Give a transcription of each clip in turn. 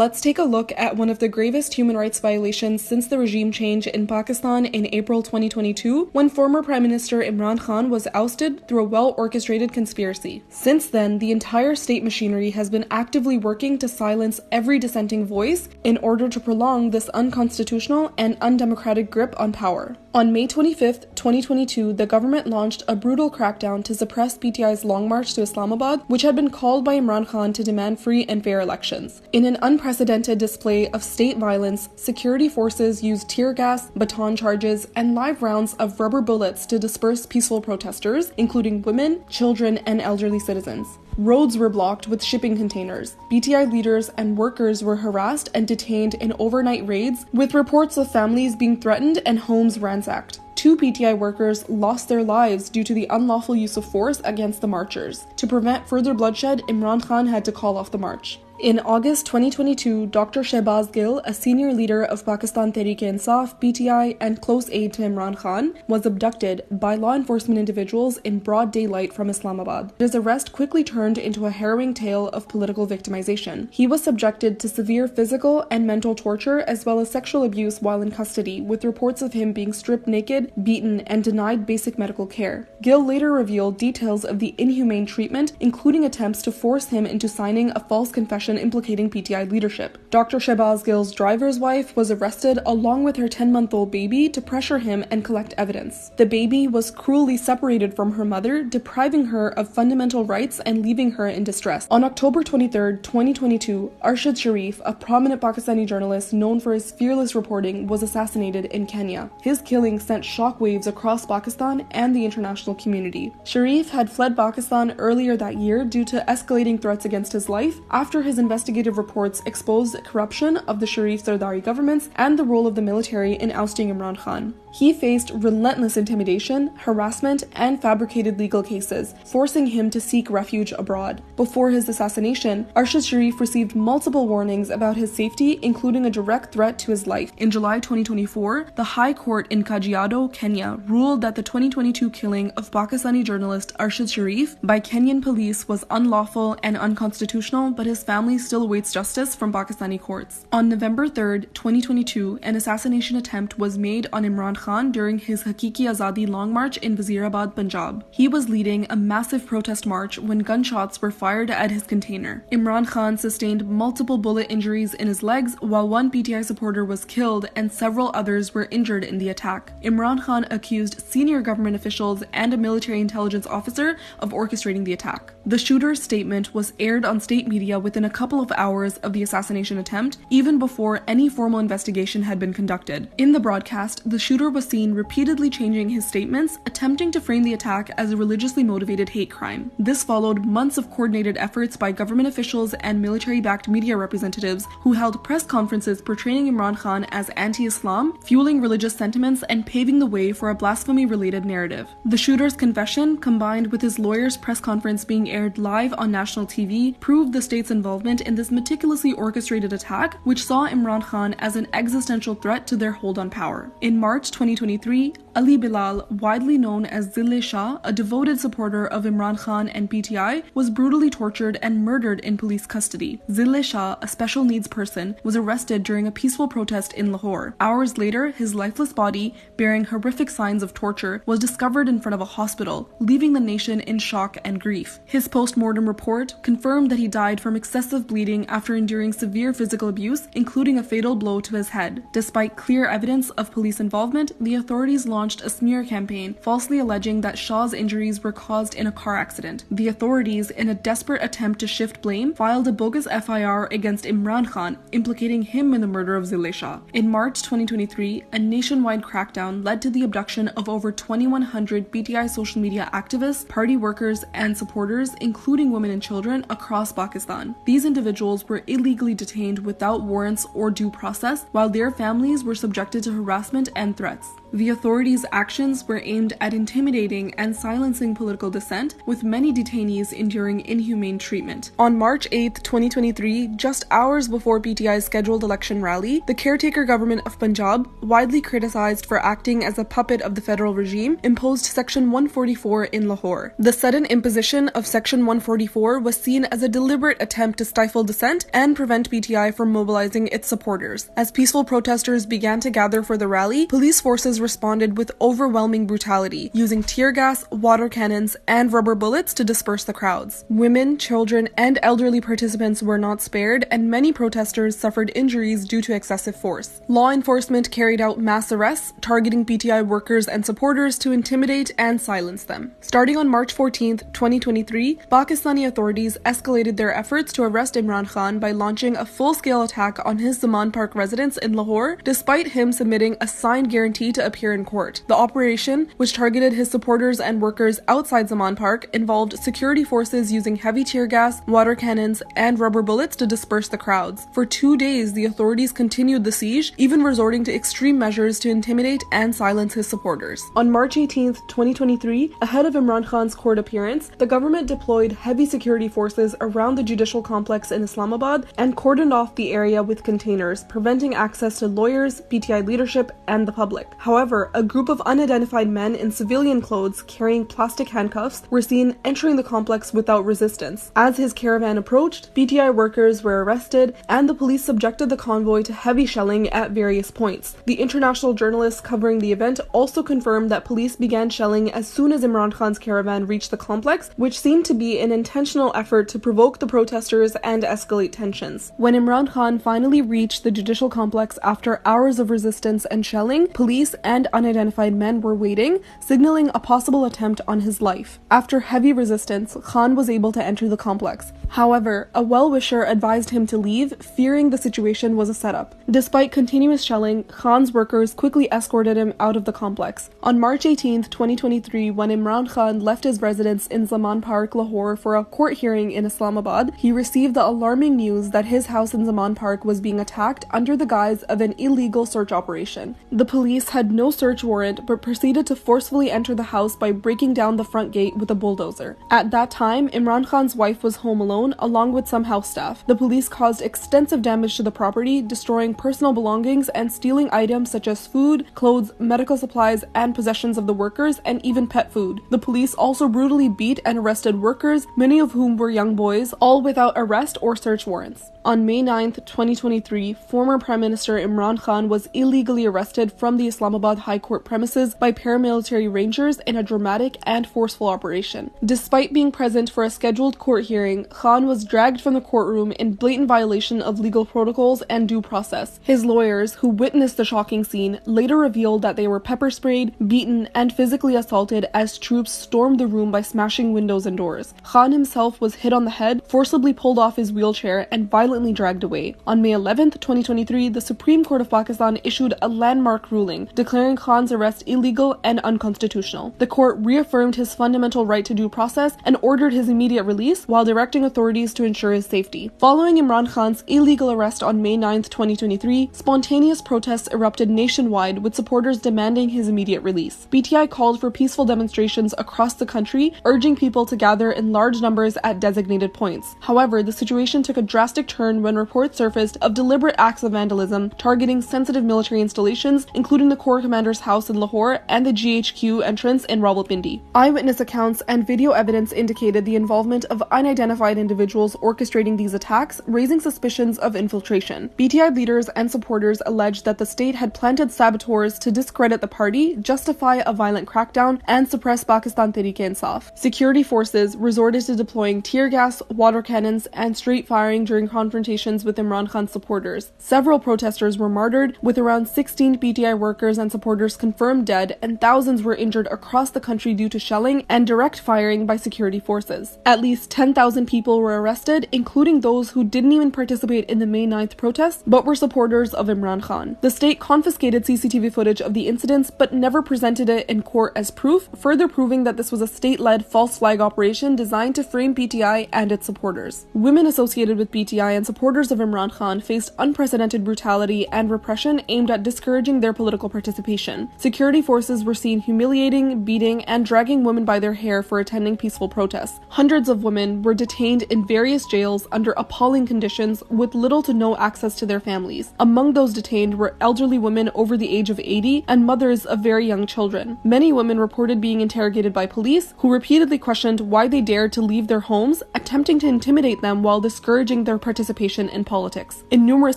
Let's take a look at one of the gravest human rights violations since the regime change in Pakistan in April 2022, when former Prime Minister Imran Khan was ousted through a well-orchestrated conspiracy. Since then, the entire state machinery has been actively working to silence every dissenting voice in order to prolong this unconstitutional and undemocratic grip on power. On May 25, 2022, the government launched a brutal crackdown to suppress PTI's Long March to Islamabad, which had been called by Imran Khan to demand free and fair elections. In an unprecedented display of state violence, security forces used tear gas, baton charges, and live rounds of rubber bullets to disperse peaceful protesters, including women, children, and elderly citizens. Roads were blocked with shipping containers. PTI leaders and workers were harassed and detained in overnight raids, with reports of families being threatened and homes ransacked. 2 PTI workers lost their lives due to the unlawful use of force against the marchers. To prevent further bloodshed, Imran Khan had to call off the march. In August 2022, Dr. Shehbaz Gill, a senior leader of Pakistan Tehreek-e-Insaf, PTI, and close aide to Imran Khan, was abducted by law enforcement individuals in broad daylight from Islamabad. His arrest quickly turned into a harrowing tale of political victimization. He was subjected to severe physical and mental torture as well as sexual abuse while in custody, with reports of him being stripped naked, beaten, and denied basic medical care. Gill later revealed details of the inhumane treatment, including attempts to force him into signing a false confession implicating PTI leadership. Dr. Shehbaz Gill's driver's wife was arrested along with her 10-month-old baby to pressure him and collect evidence. The baby was cruelly separated from her mother, depriving her of fundamental rights and leaving her in distress. On October 23, 2022, Arshad Sharif, a prominent Pakistani journalist known for his fearless reporting, was assassinated in Kenya. His killing sent shockwaves across Pakistan and the international community. Sharif had fled Pakistan earlier that year due to escalating threats against his life after his investigative reports exposed corruption of the Sharif Zardari governments and the role of the military in ousting Imran Khan. He faced relentless intimidation, harassment, and fabricated legal cases, forcing him to seek refuge abroad. Before his assassination, Arshad Sharif received multiple warnings about his safety, including a direct threat to his life. In July 2024, the High Court in Kajiado, Kenya, ruled that the 2022 killing of Pakistani journalist Arshad Sharif by Kenyan police was unlawful and unconstitutional, but his family still awaits justice from Pakistani courts. On November 3, 2022, an assassination attempt was made on Imran Khan during his Hakiki Azadi Long March in Wazirabad, Punjab. He was leading a massive protest march when gunshots were fired at his container. Imran Khan sustained multiple bullet injuries in his legs, while one PTI supporter was killed and several others were injured in the attack. Imran Khan accused senior government officials and a military intelligence officer of orchestrating the attack. The shooter's statement was aired on state media within a couple of hours of the assassination attempt, even before any formal investigation had been conducted. In the broadcast, the shooter was seen repeatedly changing his statements, attempting to frame the attack as a religiously motivated hate crime. This followed months of coordinated efforts by government officials and military-backed media representatives who held press conferences portraying Imran Khan as anti-Islam, fueling religious sentiments and paving the way for a blasphemy-related narrative. The shooter's confession, combined with his lawyer's press conference being aired live on national TV, proved the state's involvement in this meticulously orchestrated attack, which saw Imran Khan as an existential threat to their hold on power. In March 2023, Ali Bilal, widely known as Zille Shah, a devoted supporter of Imran Khan and PTI, was brutally tortured and murdered in police custody. Zille Shah, a special needs person, was arrested during a peaceful protest in Lahore. Hours later, his lifeless body, bearing horrific signs of torture, was discovered in front of a hospital, leaving the nation in shock and grief. His post-mortem report confirmed that he died from excessive bleeding after enduring severe physical abuse, including a fatal blow to his head. Despite clear evidence of police involvement, the authorities launched a smear campaign, falsely alleging that Shah's injuries were caused in a car accident. The authorities, in a desperate attempt to shift blame, filed a bogus FIR against Imran Khan, implicating him in the murder of Zille Shah. In March 2023, a nationwide crackdown led to the abduction of over 2,100 PTI social media activists, party workers, and supporters, including women and children, across Pakistan. These individuals were illegally detained without warrants or due process, while their families were subjected to harassment and threats. threats. The authorities' actions were aimed at intimidating and silencing political dissent, with many detainees enduring inhumane treatment. On March 8, 2023, just hours before PTI's scheduled election rally, the caretaker government of Punjab, widely criticized for acting as a puppet of the federal regime, imposed Section 144 in Lahore. The sudden imposition of Section 144 was seen as a deliberate attempt to stifle dissent and prevent PTI from mobilizing its supporters. As peaceful protesters began to gather for the rally, police forces responded with overwhelming brutality, using tear gas, water cannons, and rubber bullets to disperse the crowds. Women, children, and elderly participants were not spared, and many protesters suffered injuries due to excessive force. Law enforcement carried out mass arrests, targeting PTI workers and supporters to intimidate and silence them. Starting on March 14, 2023, Pakistani authorities escalated their efforts to arrest Imran Khan by launching a full-scale attack on his Zaman Park residence in Lahore, despite him submitting a signed guarantee to appear in court. The operation, which targeted his supporters and workers outside Zaman Park, involved security forces using heavy tear gas, water cannons, and rubber bullets to disperse the crowds. For 2 days, the authorities continued the siege, even resorting to extreme measures to intimidate and silence his supporters. On March 18, 2023, ahead of Imran Khan's court appearance, the government deployed heavy security forces around the judicial complex in Islamabad and cordoned off the area with containers, preventing access to lawyers, PTI leadership, and the public. However, a group of unidentified men in civilian clothes carrying plastic handcuffs were seen entering the complex without resistance. As his caravan approached, PTI workers were arrested, and the police subjected the convoy to heavy shelling at various points. The international journalists covering the event also confirmed that police began shelling as soon as Imran Khan's caravan reached the complex, which seemed to be an intentional effort to provoke the protesters and escalate tensions. When Imran Khan finally reached the judicial complex after hours of resistance and shelling, police and unidentified men were waiting, signaling a possible attempt on his life. After heavy resistance, Khan was able to enter the complex. However, a well-wisher advised him to leave, fearing the situation was a setup. Despite continuous shelling, Khan's workers quickly escorted him out of the complex. On March 18, 2023, when Imran Khan left his residence in Zaman Park, Lahore for a court hearing in Islamabad, he received the alarming news that his house in Zaman Park was being attacked under the guise of an illegal search operation. The police had no search warrant but proceeded to forcefully enter the house by breaking down the front gate with a bulldozer. At that time, Imran Khan's wife was home alone, along with some house staff. The police caused extensive damage to the property, destroying personal belongings and stealing items such as food, clothes, medical supplies, and possessions of the workers, and even pet food. The police also brutally beat and arrested workers, many of whom were young boys, all without arrest or search warrants. On May 9, 2023, former Prime Minister Imran Khan was illegally arrested from the Islamabad High Court premises by paramilitary rangers in a dramatic and forceful operation. Despite being present for a scheduled court hearing, Khan was dragged from the courtroom in blatant violation of legal protocols and due process. His lawyers, who witnessed the shocking scene, later revealed that they were pepper sprayed, beaten, and physically assaulted as troops stormed the room by smashing windows and doors. Khan himself was hit on the head, forcibly pulled off his wheelchair, and violently dragged away. On May 11, 2023, the Supreme Court of Pakistan issued a landmark ruling declaring Khan's arrest illegal and unconstitutional. The court reaffirmed his fundamental right to due process and ordered his immediate release while directing authorities to ensure his safety. Following Imran Khan's illegal arrest on May 9, 2023, spontaneous protests erupted nationwide with supporters demanding his immediate release. PTI called for peaceful demonstrations across the country, urging people to gather in large numbers at designated points. However, the situation took a drastic turn when reports surfaced of deliberate acts of vandalism targeting sensitive military installations, including the Corps Commander's house in Lahore and the GHQ entrance in Rawalpindi. Eyewitness accounts and video evidence indicated the involvement of unidentified individuals orchestrating these attacks, raising suspicions of infiltration. PTI leaders and supporters alleged that the state had planted saboteurs to discredit the party, justify a violent crackdown, and suppress Pakistan Tehreek-e-Insaf. Security forces resorted to deploying tear gas, water cannons, and street firing during confrontations with Imran Khan's supporters. Several protesters were martyred, with around 16 PTI workers and supporters confirmed dead, and thousands were injured across the country due to shelling and direct firing by security forces. At least 10,000 people were arrested, including those who didn't even participate in the May 9th protests, but were supporters of Imran Khan. The state confiscated CCTV footage of the incidents, but never presented it in court as proof, further proving that this was a state-led false flag operation designed to frame PTI and its supporters. Women associated with PTI and supporters of Imran Khan faced unprecedented brutality and repression aimed at discouraging their political participation. Security forces were seen humiliating, beating, and dragging women by their hair for attending peaceful protests. Hundreds of women were detained in various jails under appalling conditions with little to no access to their families. Among those detained were elderly women over the age of 80 and mothers of very young children. Many women reported being interrogated by police, who repeatedly questioned why they dared to leave their homes, attempting to intimidate them while discouraging their participation in politics. In numerous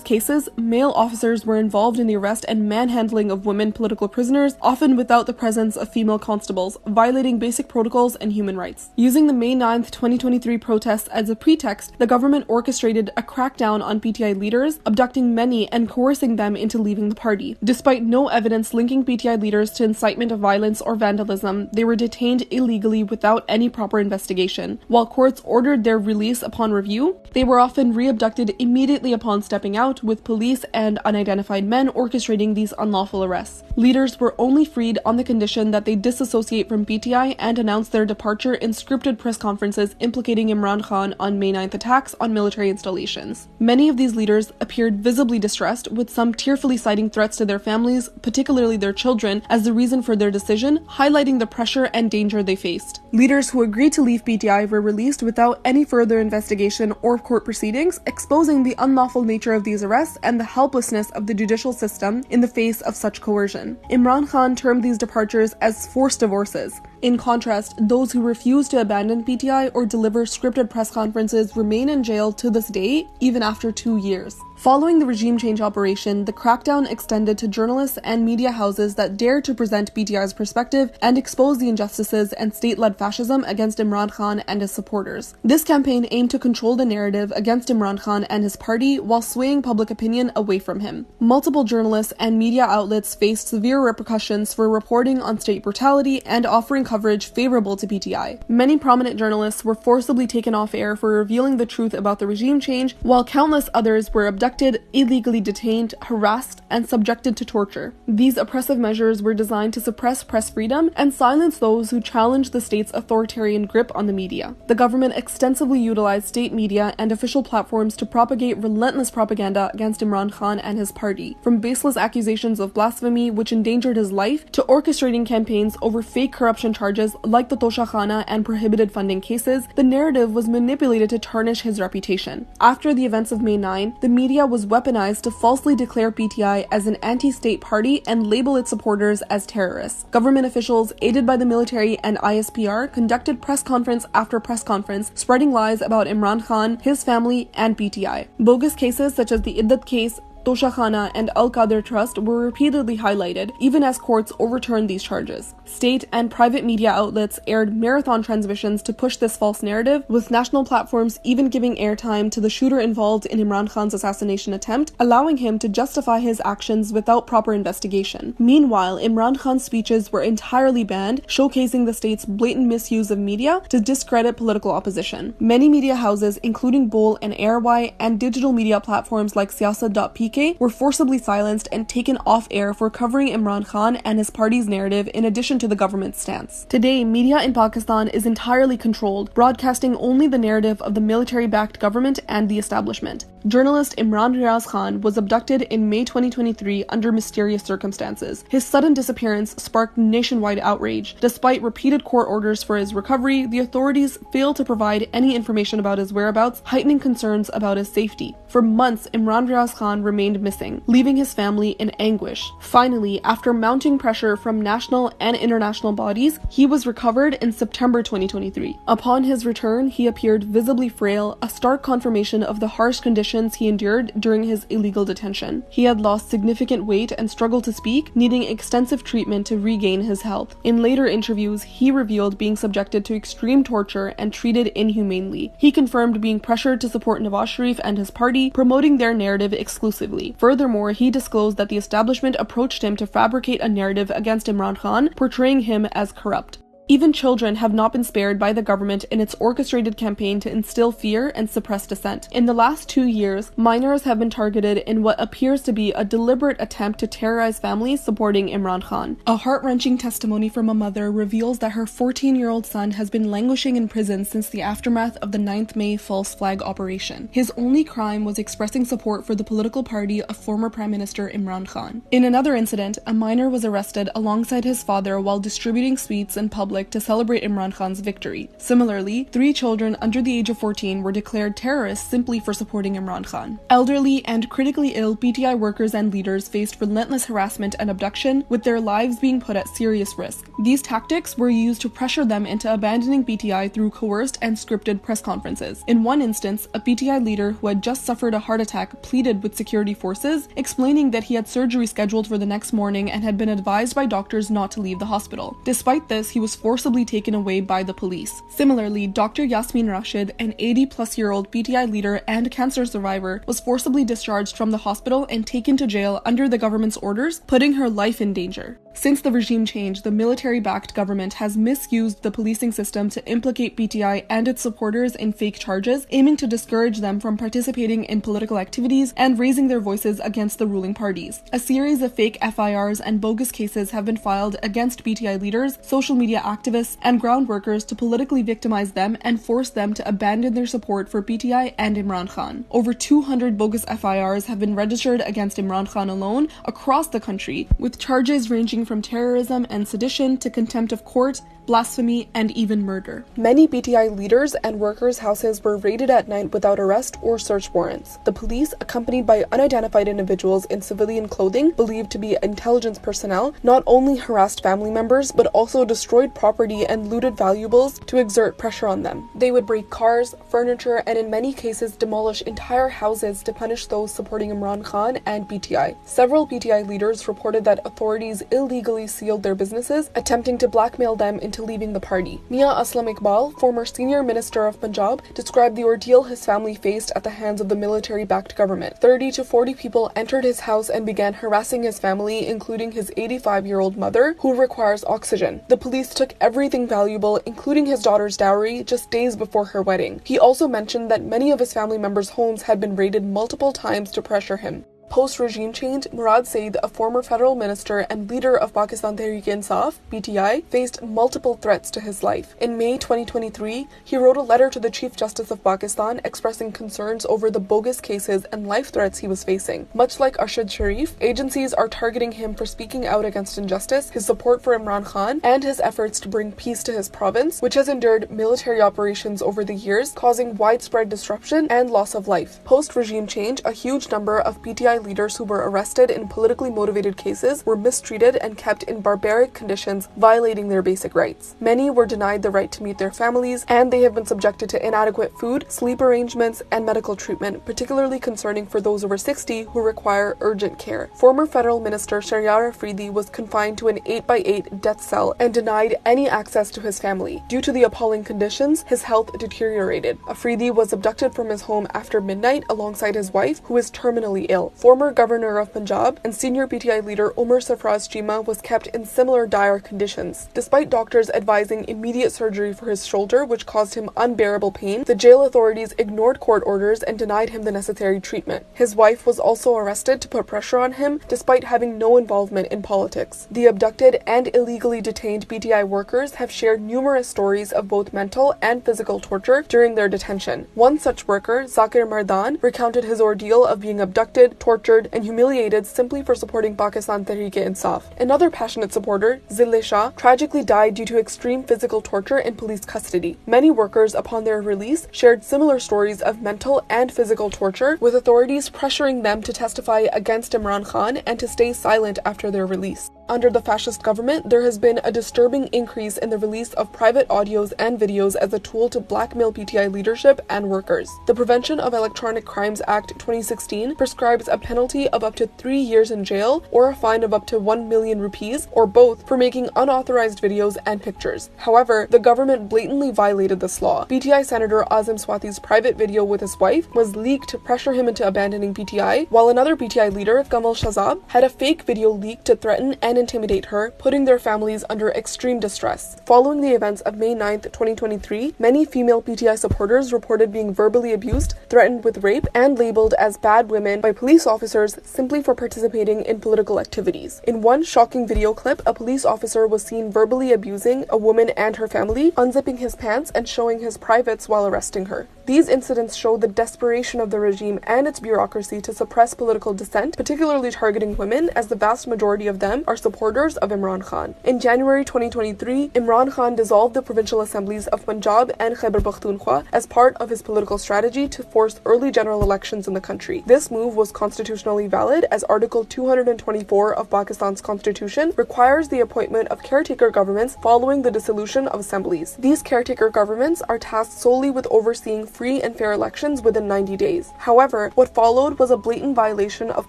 cases, male officers were involved in the arrest and manhandling of women political prisoners, often without the presence of female constables, violating basic protocols and human rights. Using the May 9, 2023 protests as a pretext, the government orchestrated a crackdown on PTI leaders, abducting many and coercing them into leaving the party. Despite no evidence linking PTI leaders to incitement of violence or vandalism, they were detained illegally without any proper investigation. While courts ordered their release upon review, they were often re-abducted immediately upon stepping out, with police and unidentified men orchestrating these unlawful arrests. Leaders were only freed on the condition that they disassociate from PTI and announce their departure in scripted press conferences implicating Imran Khan on May 9th attacks on military installations. Many of these leaders appeared visibly distressed, with some tearfully citing threats to their families, particularly their children, as the reason for their decision, highlighting the pressure and danger they faced. Leaders who agreed to leave PTI were released without any further investigation or court proceedings, exposing the unlawful nature of these arrests and the helplessness of the judicial system in the face of such coercion. Imran Khan termed these departures as forced divorces. In contrast, those who refuse to abandon PTI or deliver scripted press conferences remain in jail to this day, even after 2 years. Following the regime change operation, the crackdown extended to journalists and media houses that dared to present PTI's perspective and expose the injustices and state-led fascism against Imran Khan and his supporters. This campaign aimed to control the narrative against Imran Khan and his party while swaying public opinion away from him. Multiple journalists and media outlets faced severe repercussions for reporting on state brutality and offering coverage favorable to PTI. Many prominent journalists were forcibly taken off air for revealing the truth about the regime change, while countless others were abducted, illegally detained, harassed, and subjected to torture. These oppressive measures were designed to suppress press freedom and silence those who challenged the state's authoritarian grip on the media. The government extensively utilized state media and official platforms to propagate relentless propaganda against Imran Khan and his party, from baseless accusations of blasphemy which endangered his life, to orchestrating campaigns over fake corruption charges like the Toshakhana and prohibited funding cases. The narrative was manipulated to tarnish his reputation. After the events of May 9, the media was weaponized to falsely declare PTI as an anti-state party and label its supporters as terrorists. Government officials, aided by the military and ISPR, conducted press conference after press conference, spreading lies about Imran Khan, his family, and PTI. Bogus cases such as the Iddat case, Toshakhana, and Al-Qadir Trust were repeatedly highlighted, even as courts overturned these charges. State and private media outlets aired marathon transmissions to push this false narrative, with national platforms even giving airtime to the shooter involved in Imran Khan's assassination attempt, allowing him to justify his actions without proper investigation. Meanwhile, Imran Khan's speeches were entirely banned, showcasing the state's blatant misuse of media to discredit political opposition. Many media houses, including Bol and Airwai, and digital media platforms like Siyasat.pk, were forcibly silenced and taken off air for covering Imran Khan and his party's narrative in addition to the government's stance. Today, media in Pakistan is entirely controlled, broadcasting only the narrative of the military-backed government and the establishment. Journalist Imran Riaz Khan was abducted in May 2023 under mysterious circumstances. His sudden disappearance sparked nationwide outrage. Despite repeated court orders for his recovery, the authorities failed to provide any information about his whereabouts, heightening concerns about his safety. For months, Imran Riaz Khan remained missing, leaving his family in anguish. Finally, after mounting pressure from national and international bodies, he was recovered in September 2023. Upon his return, he appeared visibly frail, a stark confirmation of the harsh conditions he endured during his illegal detention. He had lost significant weight and struggled to speak, needing extensive treatment to regain his health. In later interviews, he revealed being subjected to extreme torture and treated inhumanely. He confirmed being pressured to support Nawaz Sharif and his party, promoting their narrative exclusively. Furthermore, he disclosed that the establishment approached him to fabricate a narrative against Imran Khan, portraying him as corrupt. Even children have not been spared by the government in its orchestrated campaign to instill fear and suppress dissent. In the last 2 years, minors have been targeted in what appears to be a deliberate attempt to terrorize families supporting Imran Khan. A heart-wrenching testimony from a mother reveals that her 14-year-old son has been languishing in prison since the aftermath of the 9th May false flag operation. His only crime was expressing support for the political party of former Prime Minister Imran Khan. In another incident, a minor was arrested alongside his father while distributing sweets in public to celebrate Imran Khan's victory. Similarly, 3 children under the age of 14 were declared terrorists simply for supporting Imran Khan. Elderly and critically ill PTI workers and leaders faced relentless harassment and abduction, with their lives being put at serious risk. These tactics were used to pressure them into abandoning PTI through coerced and scripted press conferences. In one instance, a PTI leader who had just suffered a heart attack pleaded with security forces, explaining that he had surgery scheduled for the next morning and had been advised by doctors not to leave the hospital. Despite this, he was forcibly taken away by the police. Similarly, Dr. Yasmin Rashid, an 80-plus-year-old PTI leader and cancer survivor, was forcibly discharged from the hospital and taken to jail under the government's orders, putting her life in danger. Since the regime change, the military-backed government has misused the policing system to implicate PTI and its supporters in fake charges, aiming to discourage them from participating in political activities and raising their voices against the ruling parties. A series of fake FIRs and bogus cases have been filed against PTI leaders, social media activists, and ground workers to politically victimize them and force them to abandon their support for PTI and Imran Khan. Over 200 bogus FIRs have been registered against Imran Khan alone across the country, with charges ranging from terrorism and sedition to contempt of court, blasphemy, and even murder. Many PTI leaders and workers' houses were raided at night without arrest or search warrants. The police, accompanied by unidentified individuals in civilian clothing believed to be intelligence personnel, not only harassed family members but also destroyed property and looted valuables to exert pressure on them. They would break cars, furniture, and in many cases demolish entire houses to punish those supporting Imran Khan and PTI. Several PTI leaders reported that authorities illegally sealed their businesses, attempting to blackmail them into leaving the party. Mia Aslam Iqbal, former senior minister of Punjab, described the ordeal his family faced at the hands of the military-backed government. 30 to 40 people entered his house and began harassing his family, including his 85-year-old mother, who requires oxygen. The police took everything valuable, including his daughter's dowry, just days before her wedding. He also mentioned that many of his family members' homes had been raided multiple times to pressure him. Post-regime change, Murad Saeed, a former federal minister and leader of Pakistan Tehreek-e-Insaf, PTI, faced multiple threats to his life. In May 2023, he wrote a letter to the Chief Justice of Pakistan expressing concerns over the bogus cases and life threats he was facing. Much like Arshad Sharif, agencies are targeting him for speaking out against injustice, his support for Imran Khan, and his efforts to bring peace to his province, which has endured military operations over the years, causing widespread disruption and loss of life. Post-regime change, a huge number of PTI leaders who were arrested in politically motivated cases were mistreated and kept in barbaric conditions, violating their basic rights. Many were denied the right to meet their families, and they have been subjected to inadequate food, sleep arrangements, and medical treatment, particularly concerning for those over 60 who require urgent care. Former federal minister Shahryar Afridi was confined to an 8x8 death cell and denied any access to his family. Due to the appalling conditions, his health deteriorated. Afridi was abducted from his home after midnight alongside his wife, who is terminally ill. Former governor of Punjab and senior PTI leader Umar Sarfraz Chima was kept in similar dire conditions. Despite doctors advising immediate surgery for his shoulder, which caused him unbearable pain, the jail authorities ignored court orders and denied him the necessary treatment. His wife was also arrested to put pressure on him, despite having no involvement in politics. The abducted and illegally detained PTI workers have shared numerous stories of both mental and physical torture during their detention. One such worker, Zakir Mardan, recounted his ordeal of being abducted, tortured, and humiliated simply for supporting Pakistan Tehreek-e-Insaf. Another passionate supporter, Zille Shah, tragically died due to extreme physical torture in police custody. Many workers, upon their release, shared similar stories of mental and physical torture, with authorities pressuring them to testify against Imran Khan and to stay silent after their release. Under the fascist government, there has been a disturbing increase in the release of private audios and videos as a tool to blackmail PTI leadership and workers. The Prevention of Electronic Crimes Act 2016 prescribes a penalty of up to 3 years in jail or a fine of up to 1 million rupees, or both, for making unauthorized videos and pictures. However, the government blatantly violated this law. PTI Senator Asim Swati's private video with his wife was leaked to pressure him into abandoning PTI, while another PTI leader, Kamal Shahzab, had a fake video leaked to threaten and and intimidate her, putting their families under extreme distress. Following the events of May 9, 2023, many female PTI supporters reported being verbally abused, threatened with rape, and labeled as bad women by police officers simply for participating in political activities. In one shocking video clip, a police officer was seen verbally abusing a woman and her family, unzipping his pants and showing his privates while arresting her. These incidents show the desperation of the regime and its bureaucracy to suppress political dissent, particularly targeting women, as the vast majority of them are supporters of Imran Khan. In January 2023, Imran Khan dissolved the provincial assemblies of Punjab and Khyber Pakhtunkhwa as part of his political strategy to force early general elections in the country. This move was constitutionally valid, as Article 224 of Pakistan's constitution requires the appointment of caretaker governments following the dissolution of assemblies. These caretaker governments are tasked solely with overseeing free and fair elections within 90 days. However, what followed was a blatant violation of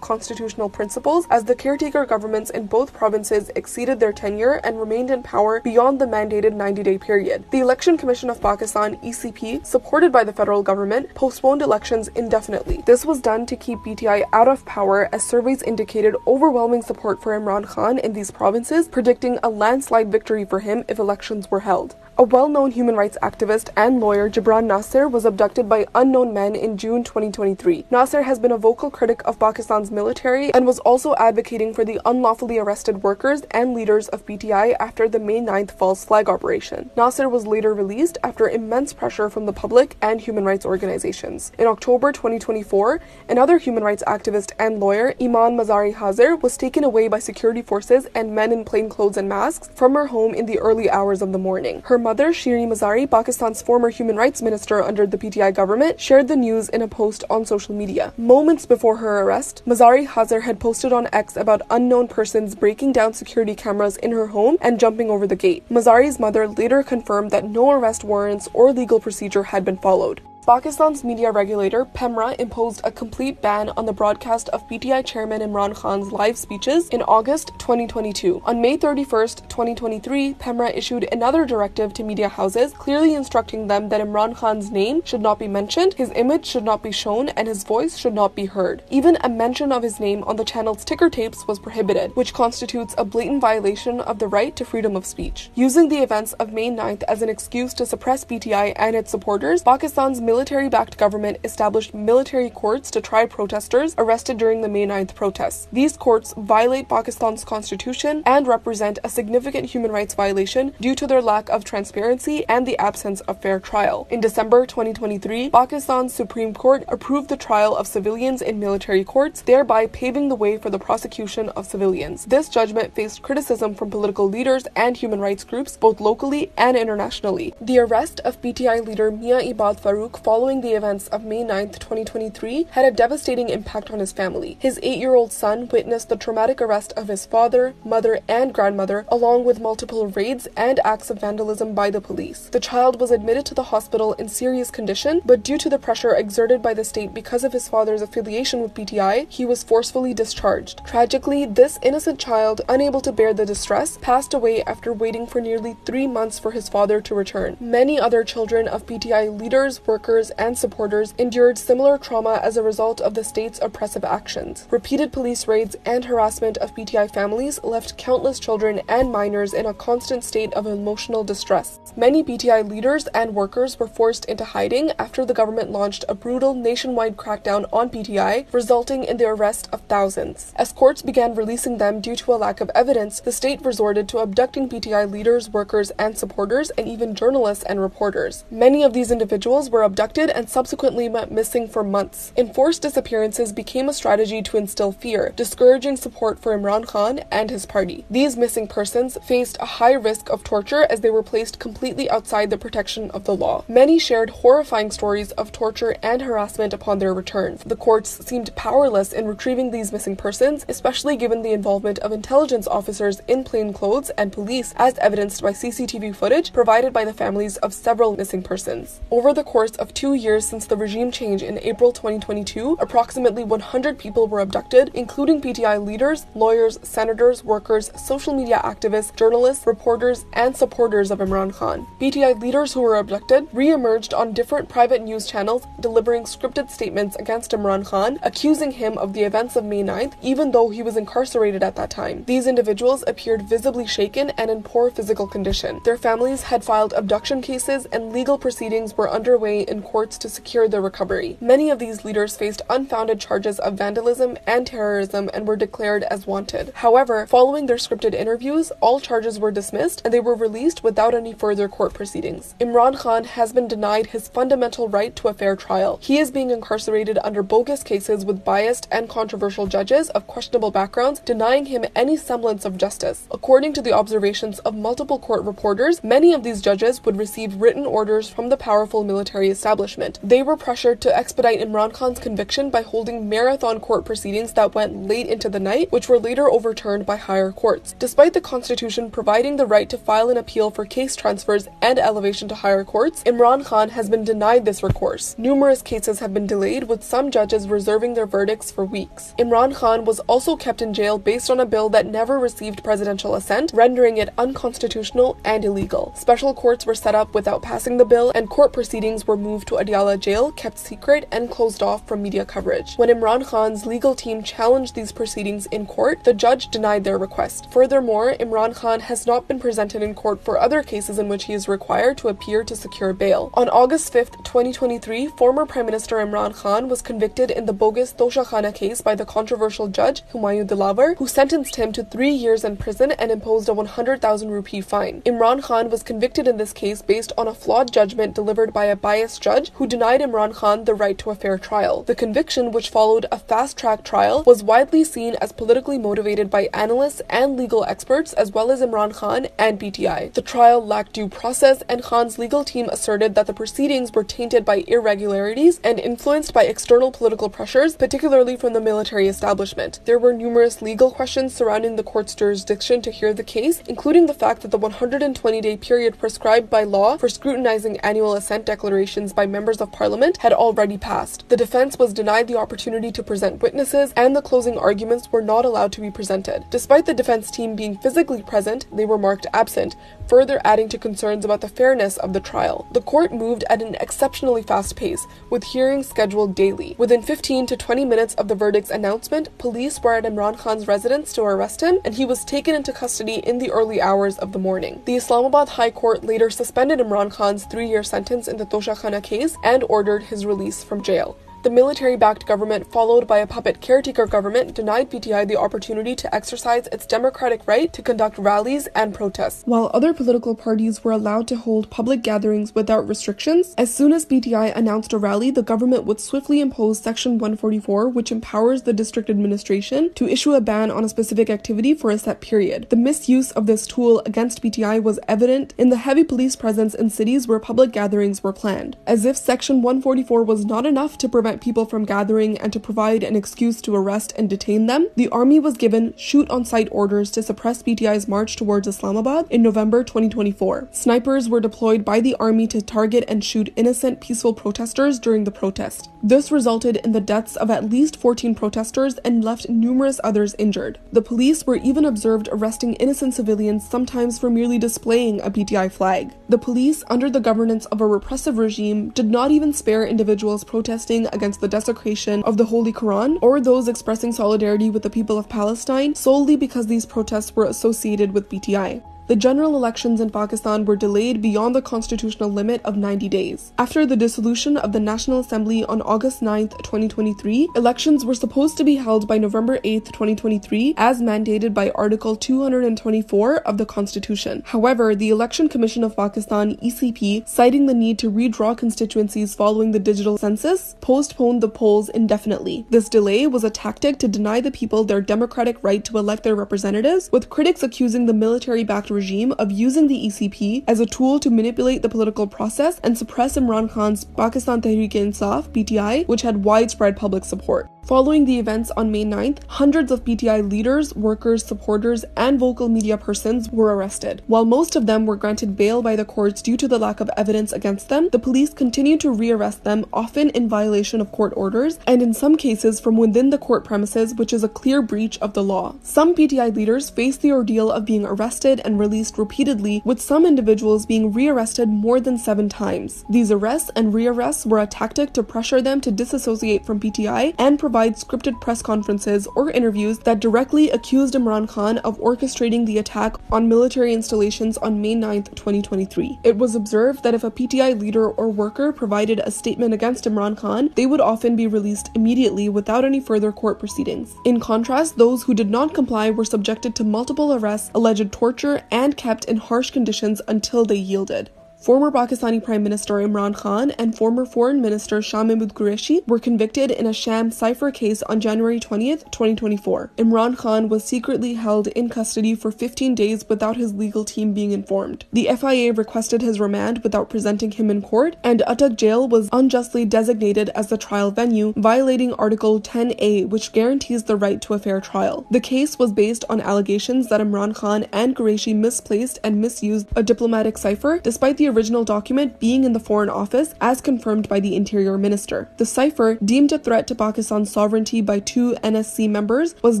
constitutional principles, as the caretaker governments in both provinces exceeded their tenure and remained in power beyond the mandated 90-day period. The Election Commission of Pakistan, ECP, supported by the federal government, postponed elections indefinitely. This was done to keep PTI out of power, as surveys indicated overwhelming support for Imran Khan in these provinces, predicting a landslide victory for him if elections were held. A well-known human rights activist and lawyer, Gibran Nasser, was abducted by unknown men in June 2023. Nasser has been a vocal critic of Pakistan's military and was also advocating for the unlawfully arrested workers and leaders of PTI after the May 9th false flag operation. Nasser was later released after immense pressure from the public and human rights organizations. In October 2024, another human rights activist and lawyer, Iman Mazari Hazir, was taken away by security forces and men in plain clothes and masks from her home in the early hours of the morning. Her mother, Shiri Mazari, Pakistan's former human rights minister under the PTI government, shared the news in a post on social media. Moments before her arrest, Mazari Hazir had posted on X about unknown persons breaking down security cameras in her home and jumping over the gate. Mazari's mother later confirmed that no arrest warrants or legal procedure had been followed. Pakistan's media regulator, PEMRA, imposed a complete ban on the broadcast of PTI chairman Imran Khan's live speeches in August 2022. On May 31, 2023, PEMRA issued another directive to media houses, clearly instructing them that Imran Khan's name should not be mentioned, his image should not be shown, and his voice should not be heard. Even a mention of his name on the channel's ticker tapes was prohibited, which constitutes a blatant violation of the right to freedom of speech. Using the events of May 9th as an excuse to suppress PTI and its supporters, Pakistan's military-backed government established military courts to try protesters arrested during the May 9th protests. These courts violate Pakistan's constitution and represent a significant human rights violation due to their lack of transparency and the absence of fair trial. In December 2023, Pakistan's Supreme Court approved the trial of civilians in military courts, thereby paving the way for the prosecution of civilians. This judgment faced criticism from political leaders and human rights groups, both locally and internationally. The arrest of PTI leader Mia Ibad Farooq following the events of May 9, 2023, had a devastating impact on his family. His 8-year-old son witnessed the traumatic arrest of his father, mother, and grandmother, along with multiple raids and acts of vandalism by the police. The child was admitted to the hospital in serious condition, but due to the pressure exerted by the state because of his father's affiliation with PTI, he was forcefully discharged. Tragically, this innocent child, unable to bear the distress, passed away after waiting for nearly 3 months for his father to return. Many other children of PTI leaders, workers, and supporters endured similar trauma as a result of the state's oppressive actions. Repeated police raids and harassment of PTI families left countless children and minors in a constant state of emotional distress. Many PTI leaders and workers were forced into hiding after the government launched a brutal nationwide crackdown on PTI, resulting in the arrest of thousands. As courts began releasing them due to a lack of evidence, the state resorted to abducting PTI leaders, workers, and supporters, and even journalists and reporters. Many of these individuals were abducted and subsequently went missing for months. Enforced disappearances became a strategy to instill fear, discouraging support for Imran Khan and his party. These missing persons faced a high risk of torture as they were placed completely outside the protection of the law. Many shared horrifying stories of torture and harassment upon their return. The courts seemed powerless in retrieving these missing persons, especially given the involvement of intelligence officers in plain clothes and police, as evidenced by CCTV footage provided by the families of several missing persons. Over the course of of 2 years since the regime change in April 2022, approximately 100 people were abducted, including PTI leaders, lawyers, senators, workers, social media activists, journalists, reporters, and supporters of Imran Khan. PTI leaders who were abducted re-emerged on different private news channels, delivering scripted statements against Imran Khan, accusing him of the events of May 9th, even though he was incarcerated at that time. These individuals appeared visibly shaken and in poor physical condition. Their families had filed abduction cases, and legal proceedings were underway in courts to secure their recovery. Many of these leaders faced unfounded charges of vandalism and terrorism and were declared as wanted. However, following their scripted interviews, all charges were dismissed and they were released without any further court proceedings. Imran Khan has been denied his fundamental right to a fair trial. He is being incarcerated under bogus cases with biased and controversial judges of questionable backgrounds, denying him any semblance of justice. According to the observations of multiple court reporters, many of these judges would receive written orders from the powerful military establishment. They were pressured to expedite Imran Khan's conviction by holding marathon court proceedings that went late into the night, which were later overturned by higher courts. Despite the constitution providing the right to file an appeal for case transfers and elevation to higher courts, Imran Khan has been denied this recourse. Numerous cases have been delayed, with some judges reserving their verdicts for weeks. Imran Khan was also kept in jail based on a bill that never received presidential assent, rendering it unconstitutional and illegal. Special courts were set up without passing the bill, and court proceedings were moved to Adiala jail, kept secret and closed off from media coverage. When Imran Khan's legal team challenged these proceedings in court, the judge denied their request. Furthermore, Imran Khan has not been presented in court for other cases in which he is required to appear to secure bail. On August 5th, 2023, former Prime Minister Imran Khan was convicted in the bogus Toshakhana case by the controversial judge Humayun Dilawar, who sentenced him to 3 years in prison and imposed a 100,000 rupee fine. Imran Khan was convicted in this case based on a flawed judgment delivered by a biased judge who denied Imran Khan the right to a fair trial. The conviction, which followed a fast-track trial, was widely seen as politically motivated by analysts and legal experts, as well as Imran Khan and PTI. The trial lacked due process, and Khan's legal team asserted that the proceedings were tainted by irregularities and influenced by external political pressures, particularly from the military establishment. There were numerous legal questions surrounding the court's jurisdiction to hear the case, including the fact that the 120-day period prescribed by law for scrutinizing annual assent declarations by members of parliament had already passed. The defense was denied the opportunity to present witnesses, and the closing arguments were not allowed to be presented. Despite the defense team being physically present, they were marked absent, further adding to concerns about the fairness of the trial. The court moved at an exceptionally fast pace, with hearings scheduled daily. Within 15 to 20 minutes of the verdict's announcement, police were at Imran Khan's residence to arrest him, and he was taken into custody in the early hours of the morning. The Islamabad High Court later suspended Imran Khan's 3-year sentence in the Toshakhana case and ordered his release from jail. The military-backed government, followed by a puppet caretaker government, denied PTI the opportunity to exercise its democratic right to conduct rallies and protests. While other political parties were allowed to hold public gatherings without restrictions, as soon as PTI announced a rally, the government would swiftly impose Section 144, which empowers the district administration to issue a ban on a specific activity for a set period. The misuse of this tool against PTI was evident in the heavy police presence in cities where public gatherings were planned. As if Section 144 was not enough to prevent people from gathering and to provide an excuse to arrest and detain them, the army was given shoot-on-sight orders to suppress PTI's march towards Islamabad in November 2024. Snipers were deployed by the army to target and shoot innocent peaceful protesters during the protest. This resulted in the deaths of at least 14 protesters and left numerous others injured. The police were even observed arresting innocent civilians, sometimes for merely displaying a PTI flag. The police, under the governance of a repressive regime, did not even spare individuals protesting against the desecration of the Holy Quran or those expressing solidarity with the people of Palestine solely because these protests were associated with PTI. The general elections in Pakistan were delayed beyond the constitutional limit of 90 days. After the dissolution of the National Assembly on August 9, 2023, elections were supposed to be held by November 8, 2023, as mandated by Article 224 of the Constitution. However, the Election Commission of Pakistan, ECP, citing the need to redraw constituencies following the digital census, postponed the polls indefinitely. This delay was a tactic to deny the people their democratic right to elect their representatives, with critics accusing the military-backed regime of using the ECP as a tool to manipulate the political process and suppress Imran Khan's Pakistan Tehreek-e-Insaf (PTI), which had widespread public support. Following the events on May 9th, hundreds of PTI leaders, workers, supporters, and vocal media persons were arrested. While most of them were granted bail by the courts due to the lack of evidence against them, the police continued to rearrest them, often in violation of court orders, and in some cases from within the court premises, which is a clear breach of the law. Some PTI leaders faced the ordeal of being arrested and released repeatedly, with some individuals being rearrested more than 7 times. These arrests and rearrests were a tactic to pressure them to disassociate from PTI and provide scripted press conferences or interviews that directly accused Imran Khan of orchestrating the attack on military installations on May 9th, 2023. It was observed that if a PTI leader or worker provided a statement against Imran Khan, they would often be released immediately without any further court proceedings. In contrast, those who did not comply were subjected to multiple arrests, alleged torture, and kept in harsh conditions until they yielded. Former Pakistani Prime Minister Imran Khan and former Foreign Minister Shah Mahmood Qureshi were convicted in a sham cipher case on January 20th, 2024. Imran Khan was secretly held in custody for 15 days without his legal team being informed. The FIA requested his remand without presenting him in court, and Attak jail was unjustly designated as the trial venue, violating Article 10A, which guarantees the right to a fair trial. The case was based on allegations that Imran Khan and Qureshi misplaced and misused a diplomatic cipher, despite the original document being in the Foreign Office as confirmed by the Interior Minister. The cipher, deemed a threat to Pakistan's sovereignty by 2 NSC members, was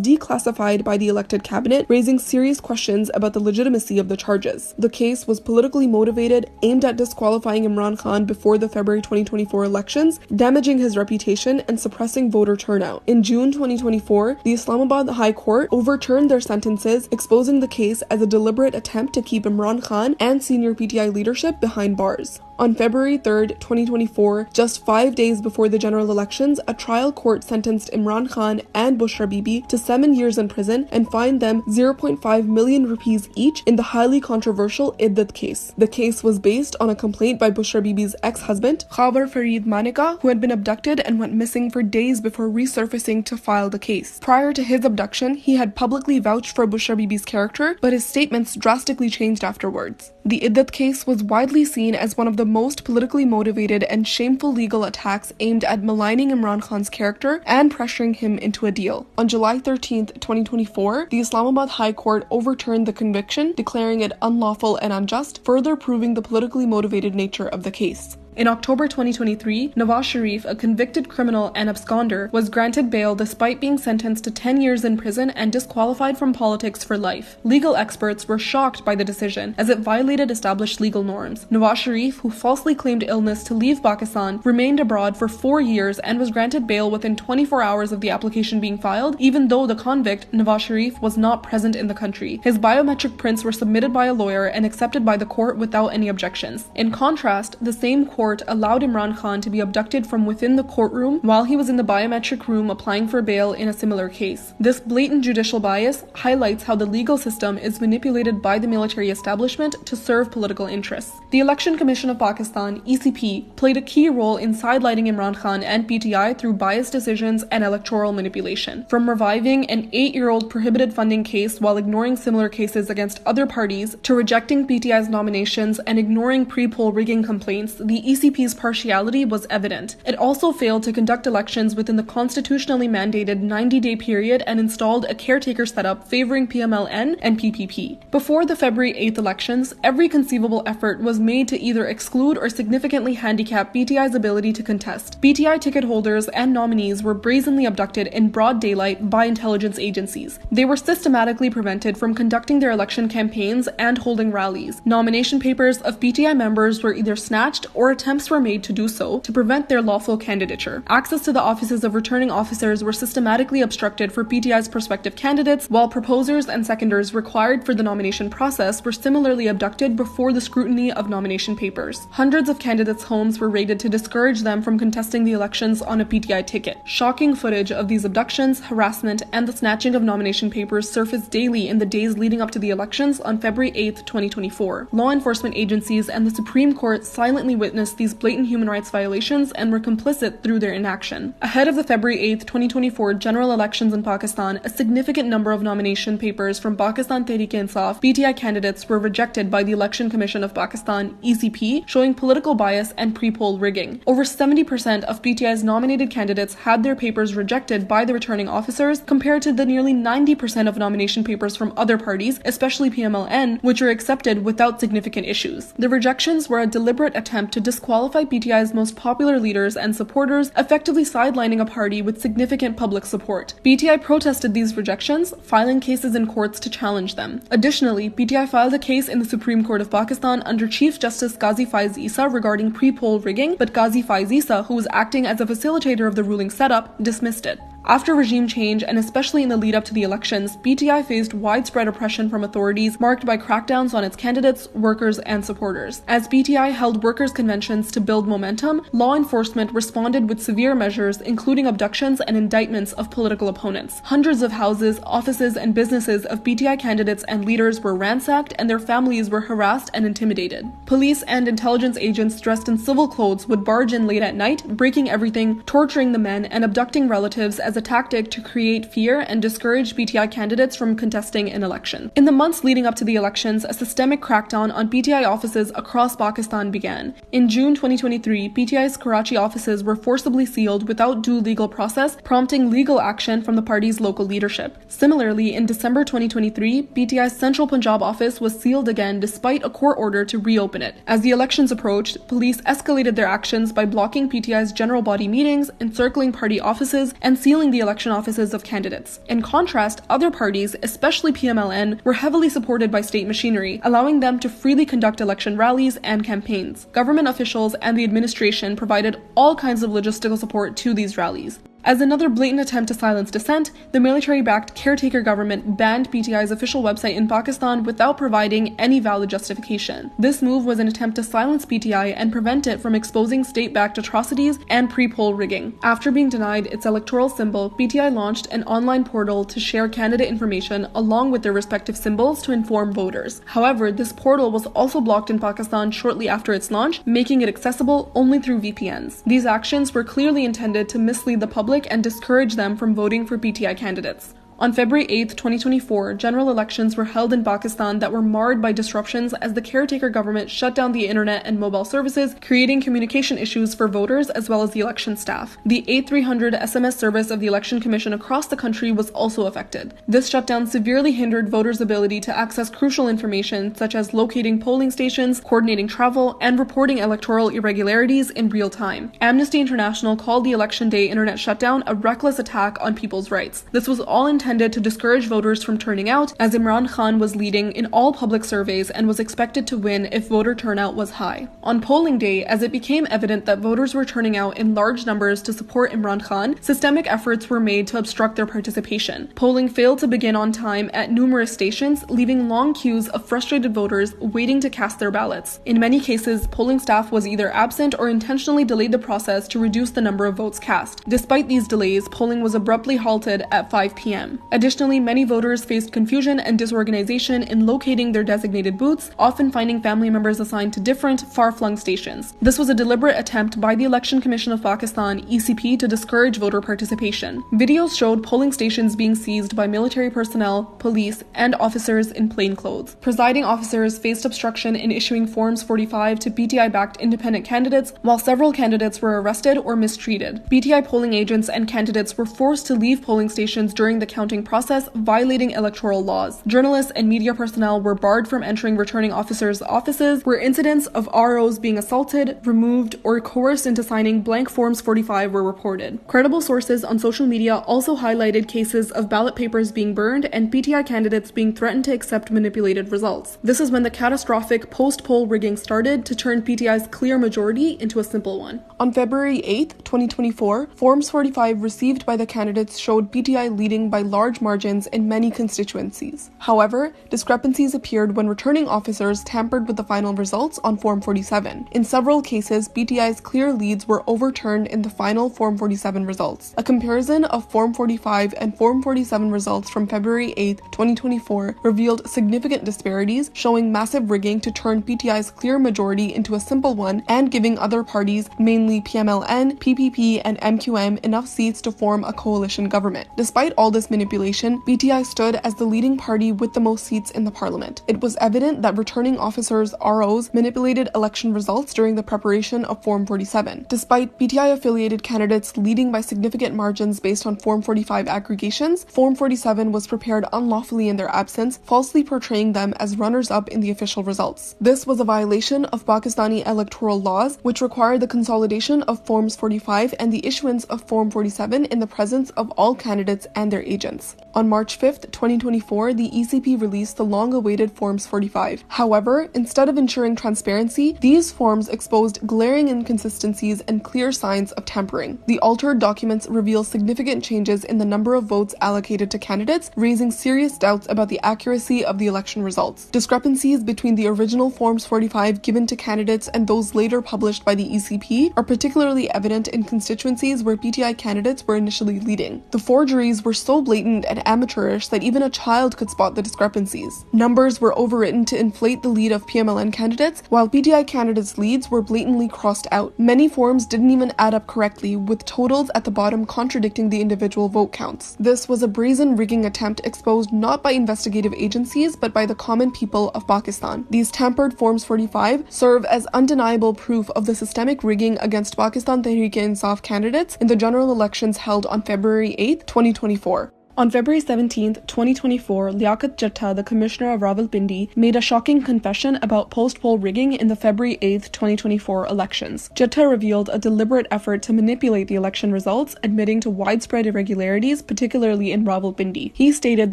declassified by the elected cabinet, raising serious questions about the legitimacy of the charges. The case was politically motivated, aimed at disqualifying Imran Khan before the February 2024 elections, damaging his reputation and suppressing voter turnout. In June 2024, the Islamabad High Court overturned their sentences, exposing the case as a deliberate attempt to keep Imran Khan and senior PTI leadership behind bars. On February 3rd, 2024, just 5 days before the general elections, a trial court sentenced Imran Khan and Bushra Bibi to 7 years in prison and fined them 0.5 million rupees each in the highly controversial Iddat case. The case was based on a complaint by Bushra Bibi's ex-husband, Khabar Fareed Manika, who had been abducted and went missing for days before resurfacing to file the case. Prior to his abduction, he had publicly vouched for Bushra Bibi's character, but his statements drastically changed afterwards. The Iddat case was widely seen as one of the most politically motivated and shameful legal attacks aimed at maligning Imran Khan's character and pressuring him into a deal. On July 13th, 2024, the Islamabad High Court overturned the conviction, declaring it unlawful and unjust, further proving the politically motivated nature of the case. In October 2023, Nawaz Sharif, a convicted criminal and absconder, was granted bail despite being sentenced to 10 years in prison and disqualified from politics for life. Legal experts were shocked by the decision, as it violated established legal norms. Nawaz Sharif, who falsely claimed illness to leave Pakistan, remained abroad for 4 years and was granted bail within 24 hours of the application being filed, even though the convict, Nawaz Sharif, was not present in the country. His biometric prints were submitted by a lawyer and accepted by the court without any objections. In contrast, the same court allowed Imran Khan to be abducted from within the courtroom while he was in the biometric room applying for bail in a similar case. This blatant judicial bias highlights how the legal system is manipulated by the military establishment to serve political interests. The Election Commission of Pakistan, ECP, played a key role in sidelining Imran Khan and PTI through biased decisions and electoral manipulation. From reviving an 8-year-old prohibited funding case while ignoring similar cases against other parties, to rejecting PTI's nominations and ignoring pre-poll rigging complaints, the ECP's partiality was evident. It also failed to conduct elections within the constitutionally mandated 90-day period and installed a caretaker setup favoring PMLN and PPP. Before the February 8th elections, every conceivable effort was made to either exclude or significantly handicap PTI's ability to contest. PTI ticket holders and nominees were brazenly abducted in broad daylight by intelligence agencies. They were systematically prevented from conducting their election campaigns and holding rallies. Nomination papers of PTI members were either snatched or attempts were made to do so to prevent their lawful candidature. Access to the offices of returning officers were systematically obstructed for PTI's prospective candidates, while proposers and seconders required for the nomination process were similarly abducted before the scrutiny of nomination papers. Hundreds of candidates' homes were raided to discourage them from contesting the elections on a PTI ticket. Shocking footage of these abductions, harassment, and the snatching of nomination papers surfaced daily in the days leading up to the elections on February 8, 2024. Law enforcement agencies and the Supreme Court silently witnessed witnessed these blatant human rights violations and were complicit through their inaction. Ahead of the February 8, 2024 general elections in Pakistan, a significant number of nomination papers from Pakistan Tehreek-e-Insaf (PTI) candidates were rejected by the Election Commission of Pakistan (ECP), showing political bias and pre-poll rigging. Over 70% of PTI's nominated candidates had their papers rejected by the returning officers, compared to the nearly 90% of nomination papers from other parties, especially PMLN, which were accepted without significant issues. The rejections were a deliberate attempt to disqualify PTI's most popular leaders and supporters, effectively sidelining a party with significant public support. PTI protested these rejections, filing cases in courts to challenge them. Additionally, PTI filed a case in the Supreme Court of Pakistan under Chief Justice Qazi Faiz Issa regarding pre-poll rigging, but Qazi Faiz Issa, who was acting as a facilitator of the ruling setup, dismissed it. After regime change, and especially in the lead-up to the elections, PTI faced widespread oppression from authorities marked by crackdowns on its candidates, workers, and supporters. As PTI held workers' conventions to build momentum, law enforcement responded with severe measures, including abductions and indictments of political opponents. Hundreds of houses, offices, and businesses of PTI candidates and leaders were ransacked, and their families were harassed and intimidated. Police and intelligence agents dressed in civil clothes would barge in late at night, breaking everything, torturing the men, and abducting relatives as a tactic to create fear and discourage PTI candidates from contesting an election. In the months leading up to the elections, a systemic crackdown on PTI offices across Pakistan began. In June 2023, PTI's Karachi offices were forcibly sealed without due legal process, prompting legal action from the party's local leadership. Similarly, in December 2023, PTI's Central Punjab office was sealed again despite a court order to reopen it. As the elections approached, police escalated their actions by blocking PTI's general body meetings, encircling party offices, and sealing the election offices of candidates. In contrast, other parties, especially PMLN, were heavily supported by state machinery, allowing them to freely conduct election rallies and campaigns. Government officials and the administration provided all kinds of logistical support to these rallies. As another blatant attempt to silence dissent, the military-backed caretaker government banned PTI's official website in Pakistan without providing any valid justification. This move was an attempt to silence PTI and prevent it from exposing state-backed atrocities and pre-poll rigging. After being denied its electoral symbol, PTI launched an online portal to share candidate information along with their respective symbols to inform voters. However, this portal was also blocked in Pakistan shortly after its launch, making it accessible only through VPNs. These actions were clearly intended to mislead the public and discourage them from voting for PTI candidates. On February 8, 2024, general elections were held in Pakistan that were marred by disruptions as the caretaker government shut down the internet and mobile services, creating communication issues for voters as well as the election staff. The 8300 SMS service of the Election Commission across the country was also affected. This shutdown severely hindered voters' ability to access crucial information such as locating polling stations, coordinating travel, and reporting electoral irregularities in real time. Amnesty International called the election day internet shutdown a reckless attack on people's rights. This was all intended to discourage voters from turning out, as Imran Khan was leading in all public surveys and was expected to win if voter turnout was high. On polling day, as it became evident that voters were turning out in large numbers to support Imran Khan, systemic efforts were made to obstruct their participation. Polling failed to begin on time at numerous stations, leaving long queues of frustrated voters waiting to cast their ballots. In many cases, polling staff was either absent or intentionally delayed the process to reduce the number of votes cast. Despite these delays, polling was abruptly halted at 5 p.m. Additionally, many voters faced confusion and disorganization in locating their designated booths, often finding family members assigned to different, far-flung stations. This was a deliberate attempt by the Election Commission of Pakistan (ECP) to discourage voter participation. Videos showed polling stations being seized by military personnel, police, and officers in plain clothes. Presiding officers faced obstruction in issuing Forms 45 to PTI-backed independent candidates, while several candidates were arrested or mistreated. PTI polling agents and candidates were forced to leave polling stations during the counting process, violating electoral laws. Journalists and media personnel were barred from entering returning officers' offices, where incidents of ROs being assaulted, removed, or coerced into signing blank Forms 45 were reported. Credible sources on social media also highlighted cases of ballot papers being burned and PTI candidates being threatened to accept manipulated results. This is when the catastrophic post-poll rigging started to turn PTI's clear majority into a simple one. On February 8, 2024, Forms 45 received by the candidates showed PTI leading by large margins in many constituencies. However, discrepancies appeared when returning officers tampered with the final results on Form 47. In several cases, BTI's clear leads were overturned in the final Form 47 results. A comparison of Form 45 and Form 47 results from February 8, 2024 revealed significant disparities, showing massive rigging to turn BTI's clear majority into a simple one and giving other parties, mainly PMLN, PPP, and MQM, enough seats to form a coalition government. Despite all this manipulation, BTI stood as the leading party with the most seats in the parliament. It was evident that returning officers, ROs, manipulated election results during the preparation of Form 47. Despite BTI-affiliated candidates leading by significant margins based on Form 45 aggregations, Form 47 was prepared unlawfully in their absence, falsely portraying them as runners-up in the official results. This was a violation of Pakistani electoral laws, which required the consolidation of Forms 45 and the issuance of Form 47 in the presence of all candidates and their agents. On March 5, 2024, the ECP released the long-awaited Forms 45. However, instead of ensuring transparency, these forms exposed glaring inconsistencies and clear signs of tampering. The altered documents reveal significant changes in the number of votes allocated to candidates, raising serious doubts about the accuracy of the election results. Discrepancies between the original Forms 45 given to candidates and those later published by the ECP are particularly evident in constituencies where PTI candidates were initially leading. The forgeries were so blatant and amateurish that even a child could spot the discrepancies. Numbers were overwritten to inflate the lead of PMLN candidates, while PTI candidates' leads were blatantly crossed out. Many forms didn't even add up correctly, with totals at the bottom contradicting the individual vote counts. This was a brazen rigging attempt exposed not by investigative agencies but by the common people of Pakistan. These tampered Forms 45 serve as undeniable proof of the systemic rigging against Pakistan Tehreek-e-Insaf candidates in the general elections held on February 8, 2024. On February 17, 2024, Liaquat Jatta, the Commissioner of Rawalpindi, made a shocking confession about post-poll rigging in the February 8, 2024 elections. Jatta revealed a deliberate effort to manipulate the election results, admitting to widespread irregularities, particularly in Rawalpindi. He stated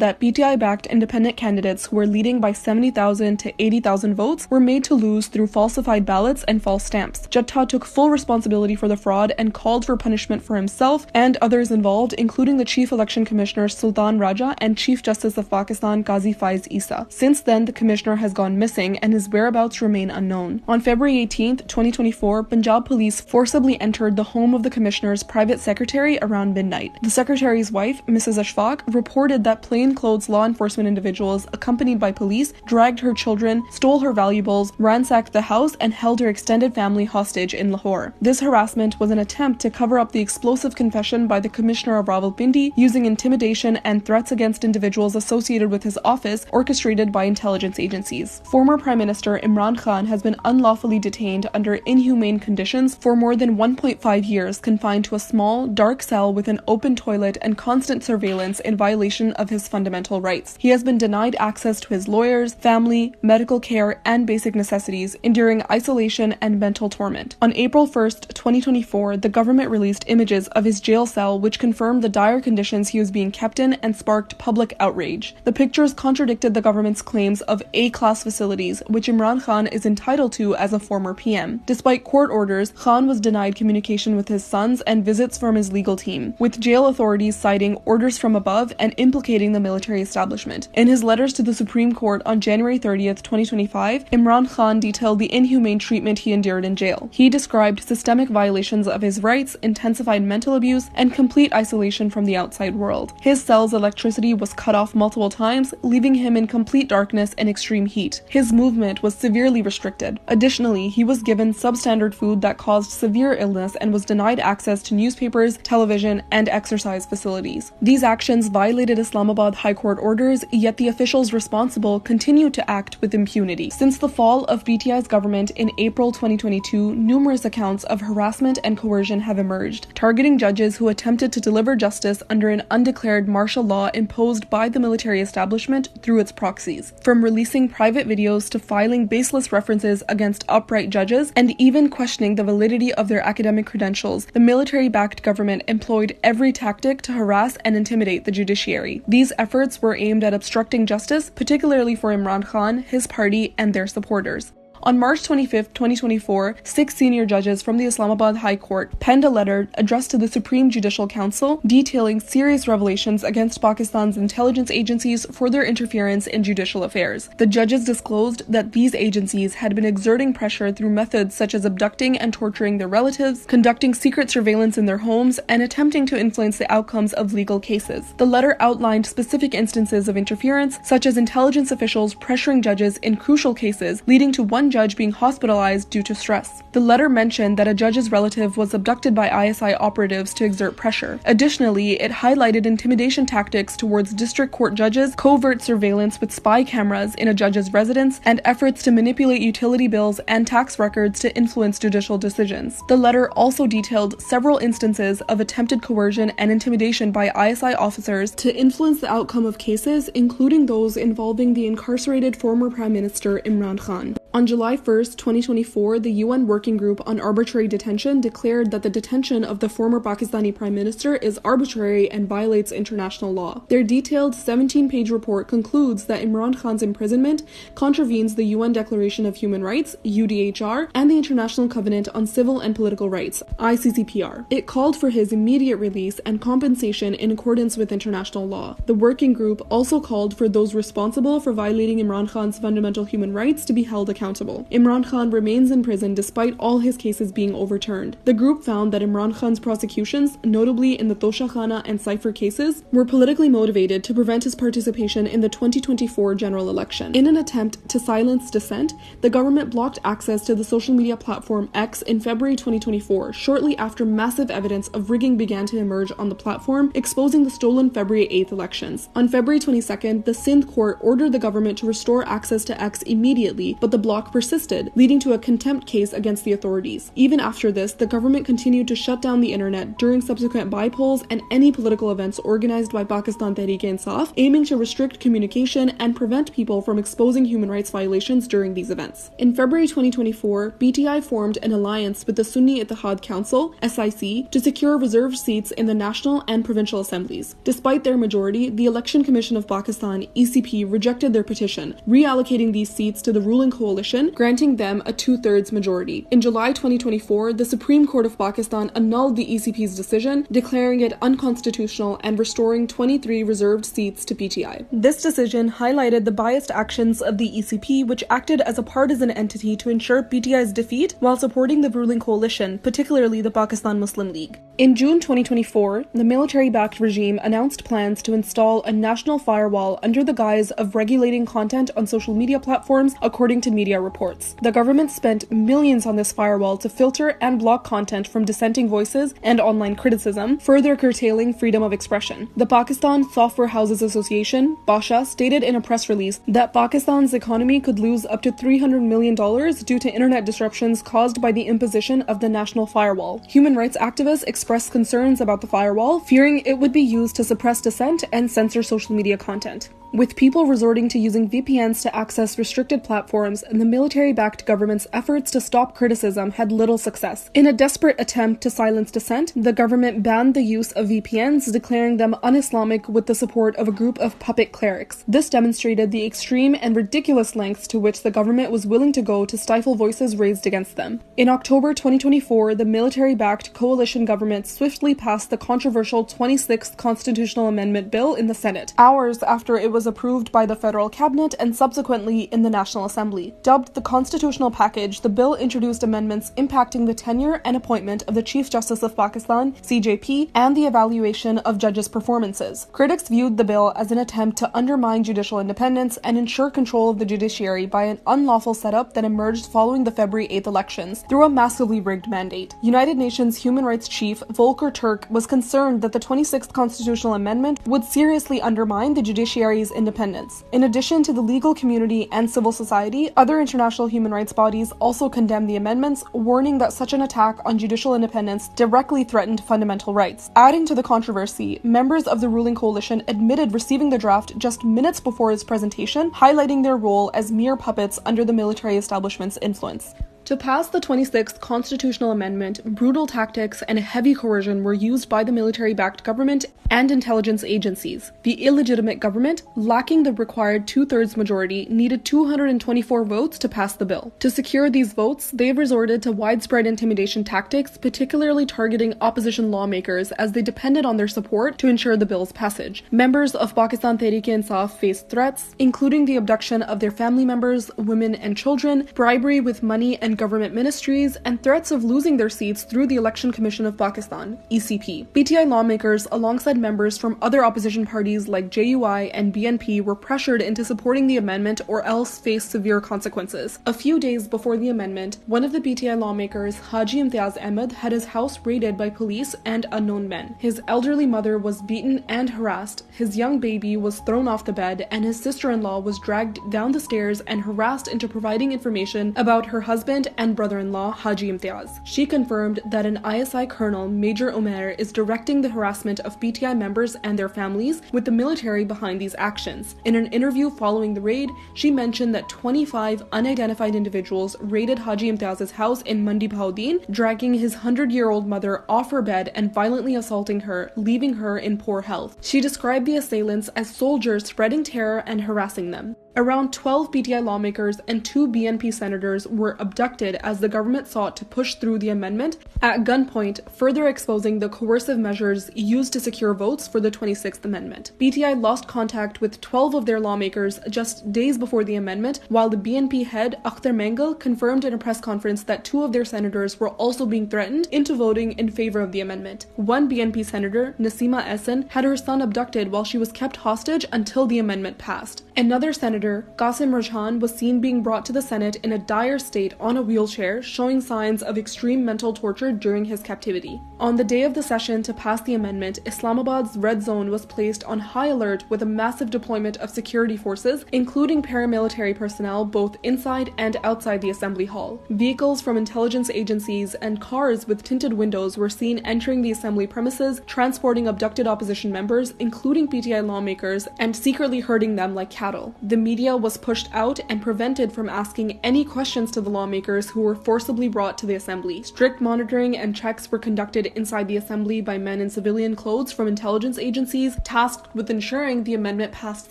that PTI-backed independent candidates who were leading by 70,000 to 80,000 votes were made to lose through falsified ballots and false stamps. Jatta took full responsibility for the fraud and called for punishment for himself and others involved, including the Chief Election Commissioner Sultan Raja and Chief Justice of Pakistan Qazi Faiz Isa. Since then, the commissioner has gone missing and his whereabouts remain unknown. On February 18, 2024, Punjab police forcibly entered the home of the commissioner's private secretary around midnight. The secretary's wife, Mrs. Ashfaq, reported that plainclothes law enforcement individuals accompanied by police dragged her children, stole her valuables, ransacked the house, and held her extended family hostage in Lahore. This harassment was an attempt to cover up the explosive confession by the commissioner of Rawalpindi using intimidation and threats against individuals associated with his office orchestrated by intelligence agencies. Former Prime Minister Imran Khan has been unlawfully detained under inhumane conditions for more than 1.5 years, confined to a small, dark cell with an open toilet and constant surveillance in violation of his fundamental rights. He has been denied access to his lawyers, family, medical care, and basic necessities, enduring isolation and mental torment. On April 1, 2024, the government released images of his jail cell which confirmed the dire conditions he was being kept in and sparked public outrage. The pictures contradicted the government's claims of A-class facilities, which Imran Khan is entitled to as a former PM. Despite court orders, Khan was denied communication with his sons and visits from his legal team, with jail authorities citing orders from above and implicating the military establishment. In his letters to the Supreme Court on January 30, 2025, Imran Khan detailed the inhumane treatment he endured in jail. He described systemic violations of his rights, intensified mental abuse, and complete isolation from the outside world. His cell's electricity was cut off multiple times, leaving him in complete darkness and extreme heat. His movement was severely restricted. Additionally, he was given substandard food that caused severe illness and was denied access to newspapers, television, and exercise facilities. These actions violated Islamabad High Court orders, yet the officials responsible continued to act with impunity. Since the fall of BTI's government in April 2022, numerous accounts of harassment and coercion have emerged, targeting judges who attempted to deliver justice under an undeclared martial law imposed by the military establishment through its proxies. From releasing private videos to filing baseless references against upright judges and even questioning the validity of their academic credentials, the military-backed government employed every tactic to harass and intimidate the judiciary. These efforts were aimed at obstructing justice, particularly for Imran Khan, his party, and their supporters. On March 25, 2024, 6 senior judges from the Islamabad High Court penned a letter addressed to the Supreme Judicial Council detailing serious revelations against Pakistan's intelligence agencies for their interference in judicial affairs. The judges disclosed that these agencies had been exerting pressure through methods such as abducting and torturing their relatives, conducting secret surveillance in their homes, and attempting to influence the outcomes of legal cases. The letter outlined specific instances of interference, such as intelligence officials pressuring judges in crucial cases, leading to one judge being hospitalized due to stress. The letter mentioned that a judge's relative was abducted by ISI operatives to exert pressure. Additionally, it highlighted intimidation tactics towards district court judges, covert surveillance with spy cameras in a judge's residence, and efforts to manipulate utility bills and tax records to influence judicial decisions. The letter also detailed several instances of attempted coercion and intimidation by ISI officers to influence the outcome of cases, including those involving the incarcerated former Prime Minister Imran Khan. On July 1, 2024, the UN Working Group on Arbitrary Detention declared that the detention of the former Pakistani Prime Minister is arbitrary and violates international law. Their detailed 17-page report concludes that Imran Khan's imprisonment contravenes the UN Declaration of Human Rights, UDHR, and the International Covenant on Civil and Political Rights, ICCPR. It called for his immediate release and compensation in accordance with international law. The working group also called for those responsible for violating Imran Khan's fundamental human rights to be held accountable. Imran Khan remains in prison despite all his cases being overturned. The group found that Imran Khan's prosecutions, notably in the Tosha Khana and Cypher cases, were politically motivated to prevent his participation in the 2024 general election. In an attempt to silence dissent, the government blocked access to the social media platform X in February 2024, shortly after massive evidence of rigging began to emerge on the platform, exposing the stolen February 8th elections. On February 22nd, the Sindh court ordered the government to restore access to X immediately, but the block persisted, leading to a contempt case against the authorities. Even after this, the government continued to shut down the internet during subsequent bypolls and any political events organized by Pakistan Tehreek-e-Insaf, aiming to restrict communication and prevent people from exposing human rights violations during these events. In February 2024, BTI formed an alliance with the Sunni Ittihad Council, SIC, to secure reserved seats in the national and provincial assemblies. Despite their majority, the Election Commission of Pakistan, ECP, rejected their petition, reallocating these seats to the ruling coalition, granting them a 2/3 majority. In July 2024, the Supreme Court of Pakistan annulled the ECP's decision, declaring it unconstitutional and restoring 23 reserved seats to PTI. This decision highlighted the biased actions of the ECP, which acted as a partisan entity to ensure PTI's defeat while supporting the ruling coalition, particularly the Pakistan Muslim League. In June 2024, the military-backed regime announced plans to install a national firewall under the guise of regulating content on social media platforms, according to media reports. The government spent millions on this firewall to filter and block content from dissenting voices and online criticism, further curtailing freedom of expression. The Pakistan Software Houses Association, BASHA, stated in a press release that Pakistan's economy could lose up to $300 million due to internet disruptions caused by the imposition of the national firewall. Human rights activists expressed concerns about the firewall, fearing it would be used to suppress dissent and censor social media content. With people resorting to using VPNs to access restricted platforms, the military-backed government's efforts to stop criticism had little success. In a desperate attempt to silence dissent, the government banned the use of VPNs, declaring them un-Islamic with the support of a group of puppet clerics. This demonstrated the extreme and ridiculous lengths to which the government was willing to go to stifle voices raised against them. In October 2024, the military-backed coalition government swiftly passed the controversial 26th Constitutional Amendment Bill in the Senate, hours after it was approved by the federal cabinet and subsequently in the National Assembly. Dubbed the Constitutional Package, the bill introduced amendments impacting the tenure and appointment of the Chief Justice of Pakistan, CJP, and the evaluation of judges' performances. Critics viewed the bill as an attempt to undermine judicial independence and ensure control of the judiciary by an unlawful setup that emerged following the February 8th elections through a massively rigged mandate. United Nations Human Rights Chief Volker Turk was concerned that the 26th Constitutional Amendment would seriously undermine the judiciary's independence. In addition to the legal community and civil society, other international human rights bodies also condemned the amendments, warning that such an attack on judicial independence directly threatened fundamental rights. Adding to the controversy, members of the ruling coalition admitted receiving the draft just minutes before its presentation, highlighting their role as mere puppets under the military establishment's influence. To pass the 26th constitutional amendment, brutal tactics and heavy coercion were used by the military-backed government and intelligence agencies. The illegitimate government, lacking the required two-thirds majority, needed 224 votes to pass the bill. To secure these votes, they resorted to widespread intimidation tactics, particularly targeting opposition lawmakers as they depended on their support to ensure the bill's passage. Members of Pakistan Tehreek-e-Insaf faced threats, including the abduction of their family members, women and children, bribery with money and government ministries, and threats of losing their seats through the Election Commission of Pakistan, ECP. PTI lawmakers, alongside members from other opposition parties like JUI and BNP, were pressured into supporting the amendment or else face severe consequences. A few days before the amendment, one of the PTI lawmakers, Haji Imtiaz Ahmed, had his house raided by police and unknown men. His elderly mother was beaten and harassed, his young baby was thrown off the bed, and his sister-in-law was dragged down the stairs and harassed into providing information about her husband and brother-in-law, Haji Imtiaz. She confirmed that an ISI colonel, Major Omer, is directing the harassment of PTI members and their families, with the military behind these actions. In an interview following the raid, she mentioned that 25 unidentified individuals raided Haji Imtiaz's house in Mandi Bahauddin, dragging his 100-year-old mother off her bed and violently assaulting her, leaving her in poor health. She described the assailants as soldiers spreading terror and harassing them. Around 12 PTI lawmakers and 2 BNP senators were abducted as the government sought to push through the amendment at gunpoint, further exposing the coercive measures used to secure votes for the 26th Amendment. PTI lost contact with 12 of their lawmakers just days before the amendment, while the BNP head, Akhtar Mengal, confirmed in a press conference that 2 of their senators were also being threatened into voting in favor of the amendment. One BNP senator, Nasima Ehsan, had her son abducted while she was kept hostage until the amendment passed. Another senator, Qasim Rajhan, was seen being brought to the Senate in a dire state on a wheelchair, showing signs of extreme mental torture during his captivity. On the day of the session to pass the amendment, Islamabad's red zone was placed on high alert with a massive deployment of security forces, including paramilitary personnel both inside and outside the assembly hall. Vehicles from intelligence agencies and cars with tinted windows were seen entering the assembly premises, transporting abducted opposition members, including PTI lawmakers, and secretly herding them like cattle. The media was pushed out and prevented from asking any questions to the lawmakers who were forcibly brought to the assembly. Strict monitoring and checks were conducted inside the assembly by men in civilian clothes from intelligence agencies tasked with ensuring the amendment passed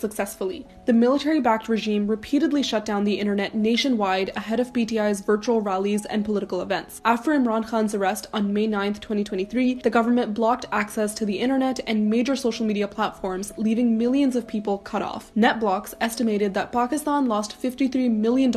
successfully. The military-backed regime repeatedly shut down the internet nationwide ahead of PTI's virtual rallies and political events. After Imran Khan's arrest on May 9, 2023, the government blocked access to the internet and major social media platforms, leaving millions of people cut off. NetBlocks estimated that Pakistan lost $53 million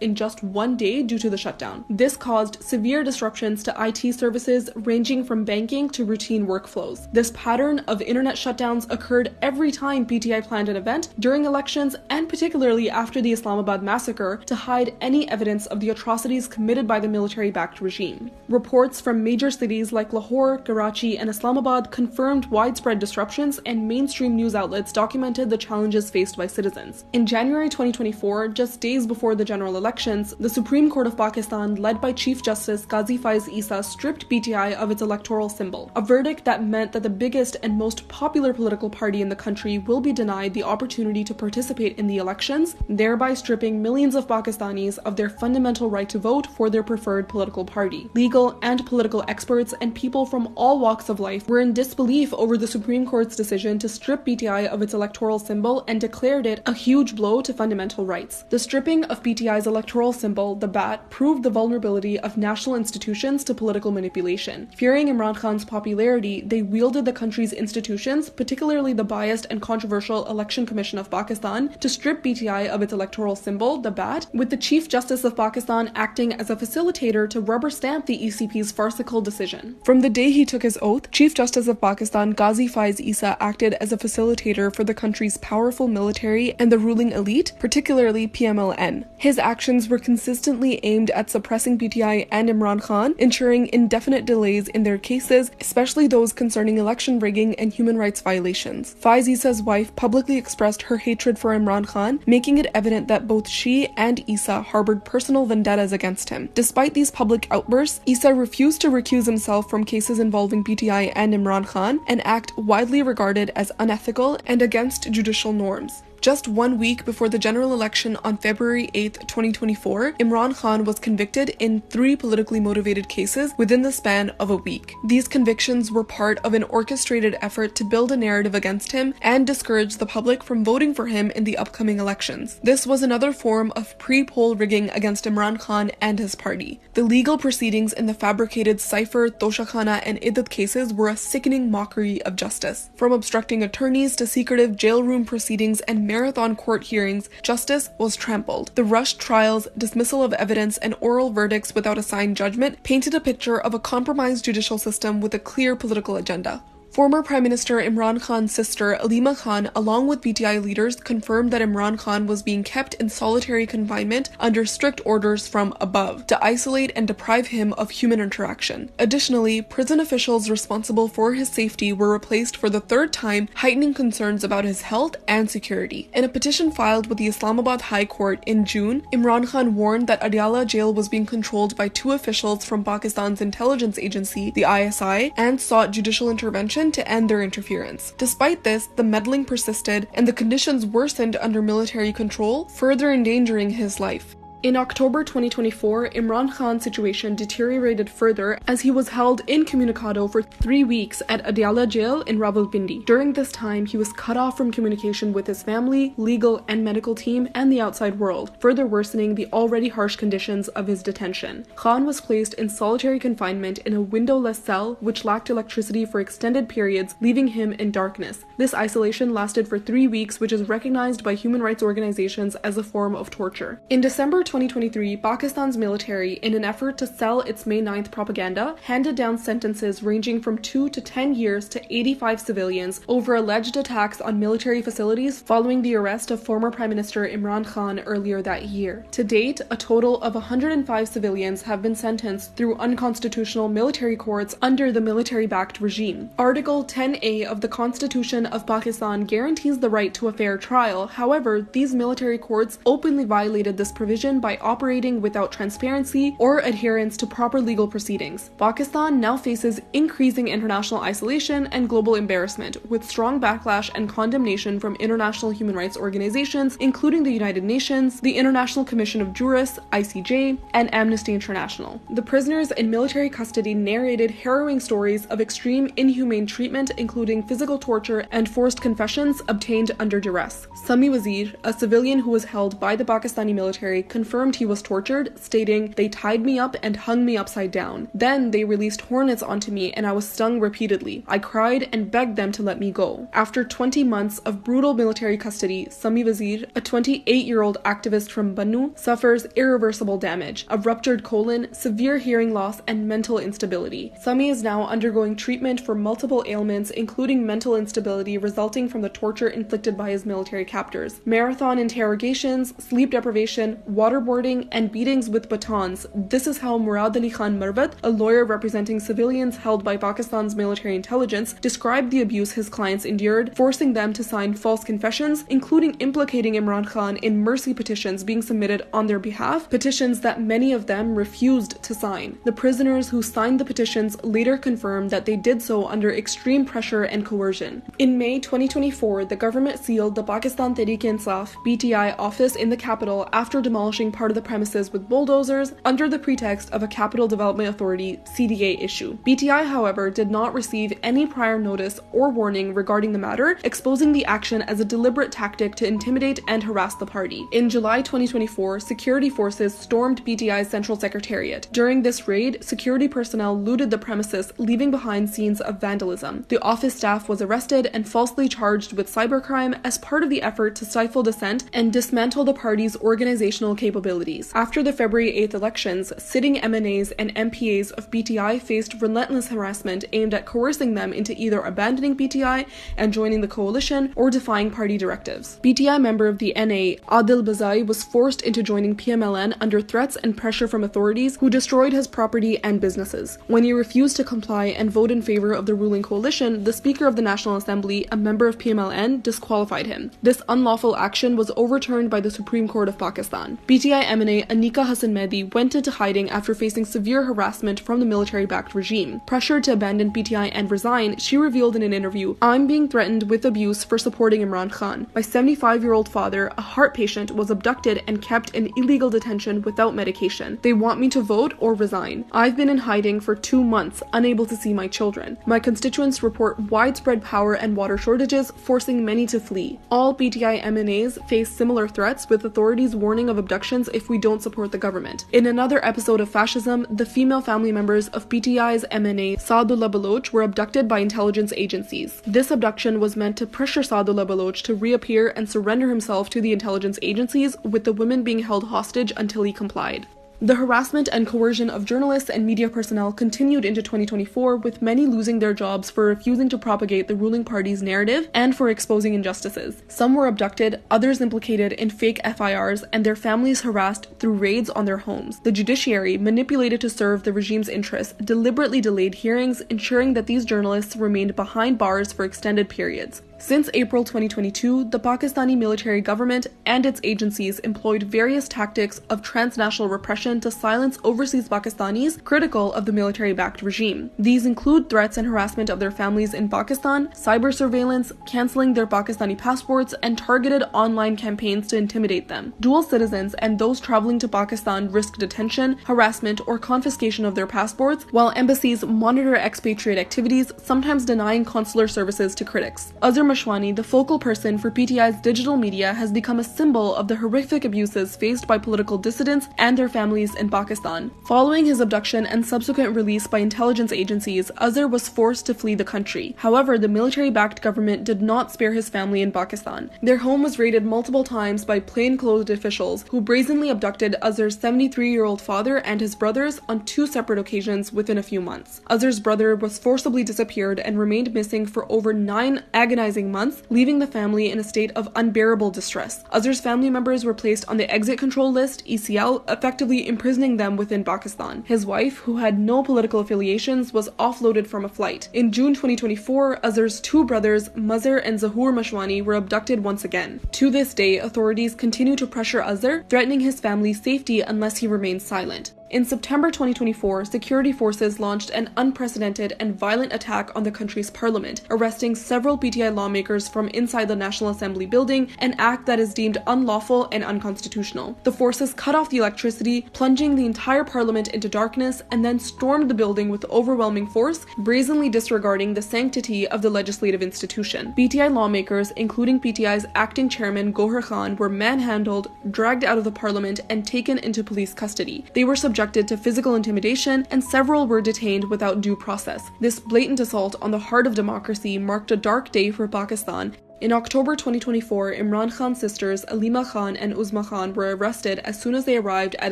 in just one day due to the shutdown. This caused severe disruptions to IT services ranging from banking to routine workflows. This pattern of internet shutdowns occurred every time PTI planned an event, during elections, and particularly after the Islamabad massacre, to hide any evidence of the atrocities committed by the military-backed regime. Reports from major cities like Lahore, Karachi, and Islamabad confirmed widespread disruptions, and mainstream news outlets documented the challenges faced by citizens. In January 2024, just days before the general elections, the Supreme Court of Pakistan, led by Chief Justice Qazi Faiz Issa, stripped PTI of its electoral symbol, a verdict that meant that the biggest and most popular political party in the country will be denied the opportunity to participate in the elections, thereby stripping millions of Pakistanis of their fundamental right to vote for their preferred political party. Legal and political experts and people from all walks of life were in disbelief over the Supreme Court's decision to strip PTI of its electoral symbol and declared it a huge blow to fundamental rights. The stripping of PTI's electoral symbol, the bat, proved the vulnerability of national institutions to political manipulation. Fearing Imran Khan's popularity, they wielded the country's institutions, particularly the biased and controversial Election Commission of Pakistan, to strip PTI of its electoral symbol, the bat, with the Chief Justice of Pakistan acting as a facilitator to rubber stamp the ECP's farcical decision. From the day he took his oath, Chief Justice of Pakistan Qazi Faiz Issa acted as a facilitator for the country's powerful military and the ruling elite, particularly PMLN. His actions were consistently aimed at suppressing PTI and Imran Khan, ensuring indefinite delays in their cases, especially those concerning election rigging and human rights violations. Faiz Issa's wife publicly expressed her hatred for Imran Khan, making it evident that both she and Issa harbored personal vendettas against him. Despite these public outbursts, Issa refused to recuse himself from cases involving PTI and Imran Khan, an act widely regarded as unethical and against judicial norms. Just 1 week before the general election on February 8, 2024, Imran Khan was convicted in 3 politically motivated cases within the span of a week. These convictions were part of an orchestrated effort to build a narrative against him and discourage the public from voting for him in the upcoming elections. This was another form of pre-poll rigging against Imran Khan and his party. The legal proceedings in the fabricated Cypher, Toshakhana, and Iddat cases were a sickening mockery of justice. From obstructing attorneys to secretive jail room proceedings and marathon court hearings, justice was trampled. The rushed trials, dismissal of evidence, and oral verdicts without a signed judgment painted a picture of a compromised judicial system with a clear political agenda. Former Prime Minister Imran Khan's sister Alima Khan, along with BTI leaders, confirmed that Imran Khan was being kept in solitary confinement under strict orders from above to isolate and deprive him of human interaction. Additionally, prison officials responsible for his safety were replaced for the 3rd time, heightening concerns about his health and security. In a petition filed with the Islamabad High Court in June, Imran Khan warned that Adiala jail was being controlled by 2 officials from Pakistan's intelligence agency, the ISI, and sought judicial intervention to end their interference. Despite this, the meddling persisted and the conditions worsened under military control, further endangering his life. In October 2024, Imran Khan's situation deteriorated further as he was held incommunicado for 3 weeks at Adiala jail in Rawalpindi. During this time, he was cut off from communication with his family, legal and medical team, and the outside world, further worsening the already harsh conditions of his detention. Khan was placed in solitary confinement in a windowless cell which lacked electricity for extended periods, leaving him in darkness. This isolation lasted for 3 weeks, which is recognized by human rights organizations as a form of torture. In December 2023, Pakistan's military, in an effort to sell its May 9th propaganda, handed down sentences ranging from 2 to 10 years to 85 civilians over alleged attacks on military facilities following the arrest of former Prime Minister Imran Khan earlier that year. To date, a total of 105 civilians have been sentenced through unconstitutional military courts under the military-backed regime. Article 10A of the Constitution of Pakistan guarantees the right to a fair trial. However, these military courts openly violated this provision by operating without transparency or adherence to proper legal proceedings. Pakistan now faces increasing international isolation and global embarrassment, with strong backlash and condemnation from international human rights organizations, including the United Nations, the International Commission of Jurists, ICJ, and Amnesty International. The prisoners in military custody narrated harrowing stories of extreme inhumane treatment, including physical torture and forced confessions obtained under duress. Sami Wazir, a civilian who was held by the Pakistani military, confirmed he was tortured, stating, "They tied me up and hung me upside down. Then they released hornets onto me and I was stung repeatedly. I cried and begged them to let me go." After 20 months of brutal military custody, Sami Wazir, a 28-year-old activist from Bannu, suffers irreversible damage, a ruptured colon, severe hearing loss, and mental instability. Sami is now undergoing treatment for multiple ailments, including mental instability resulting from the torture inflicted by his military captors, marathon interrogations, sleep deprivation, waterboarding, and beatings with batons. This is how Murad Ali Khan Marvat, a lawyer representing civilians held by Pakistan's military intelligence, described the abuse his clients endured, forcing them to sign false confessions, including implicating Imran Khan in mercy petitions being submitted on their behalf, petitions that many of them refused to sign. The prisoners who signed the petitions later confirmed that they did so under extreme pressure and coercion. In May 2024, the government sealed the Pakistan Tehreek-e-Insaf (BTI) office in the capital after demolishing part of the premises with bulldozers under the pretext of a Capital Development Authority (CDA) issue. BTI, however, did not receive any prior notice or warning regarding the matter, exposing the action as a deliberate tactic to intimidate and harass the party. In July 2024, security forces stormed BTI's Central Secretariat. During this raid, security personnel looted the premises, leaving behind scenes of vandalism. The office staff was arrested and falsely charged with cybercrime as part of the effort to stifle dissent and dismantle the party's organizational capabilities. After the February 8th elections, sitting MNAs and MPAs of BTI faced relentless harassment aimed at coercing them into either abandoning BTI and joining the coalition or defying party directives. BTI member of the NA, Adil Bazai, was forced into joining PMLN under threats and pressure from authorities who destroyed his property and businesses. When he refused to comply and vote in favor of the ruling coalition, the Speaker of the National Assembly, a member of PMLN, disqualified him. This unlawful action was overturned by the Supreme Court of Pakistan. BTI PTI MNA Anika Hassan Mehdi went into hiding after facing severe harassment from the military-backed regime. Pressured to abandon PTI and resign, she revealed in an interview, "I'm being threatened with abuse for supporting Imran Khan. My 75-year-old father, a heart patient, was abducted and kept in illegal detention without medication. They want me to vote or resign. I've been in hiding for 2 months, unable to see my children. My constituents report widespread power and water shortages, forcing many to flee. All PTI MNAs face similar threats, with authorities warning of abductions if we don't support the government." In another episode of fascism, the female family members of PTI's MNA Saadullah Baloch were abducted by intelligence agencies. This abduction was meant to pressure Saadullah Baloch to reappear and surrender himself to the intelligence agencies, with the women being held hostage until he complied. The harassment and coercion of journalists and media personnel continued into 2024, with many losing their jobs for refusing to propagate the ruling party's narrative and for exposing injustices. Some were abducted, others implicated in fake FIRs, and their families harassed through raids on their homes. The judiciary, manipulated to serve the regime's interests, deliberately delayed hearings, ensuring that these journalists remained behind bars for extended periods. Since April 2022, the Pakistani military government and its agencies employed various tactics of transnational repression to silence overseas Pakistanis critical of the military-backed regime. These include threats and harassment of their families in Pakistan, cyber surveillance, cancelling their Pakistani passports, and targeted online campaigns to intimidate them. Dual citizens and those traveling to Pakistan risk detention, harassment, or confiscation of their passports, while embassies monitor expatriate activities, sometimes denying consular services to critics. Azhar Mashwani, the focal person for PTI's digital media, has become a symbol of the horrific abuses faced by political dissidents and their families in Pakistan. Following his abduction and subsequent release by intelligence agencies, Azhar was forced to flee the country. However, the military-backed government did not spare his family in Pakistan. Their home was raided multiple times by plainclothed officials who brazenly abducted Azhar's 73-year-old father and his brothers on 2 separate occasions within a few months. Azhar's brother was forcibly disappeared and remained missing for over 9 agonizing months, leaving the family in a state of unbearable distress. Azhar's family members were placed on the exit control list, ECL, effectively imprisoning them within Pakistan. His wife, who had no political affiliations, was offloaded from a flight. In June 2024, Azhar's 2 brothers, Mazhar and Zahoor Mashwani, were abducted once again. To this day, authorities continue to pressure Azhar, threatening his family's safety unless he remains silent. In September 2024, security forces launched an unprecedented and violent attack on the country's parliament, arresting several PTI lawmakers from inside the National Assembly building, an act that is deemed unlawful and unconstitutional. The forces cut off the electricity, plunging the entire parliament into darkness, and then stormed the building with overwhelming force, brazenly disregarding the sanctity of the legislative institution. PTI lawmakers, including PTI's acting chairman Gohar Khan, were manhandled, dragged out of the parliament, and taken into police custody. They were subjected to physical intimidation, and several were detained without due process. This blatant assault on the heart of democracy marked a dark day for Pakistan. In October 2024, Imran Khan's sisters Alima Khan and Uzma Khan were arrested as soon as they arrived at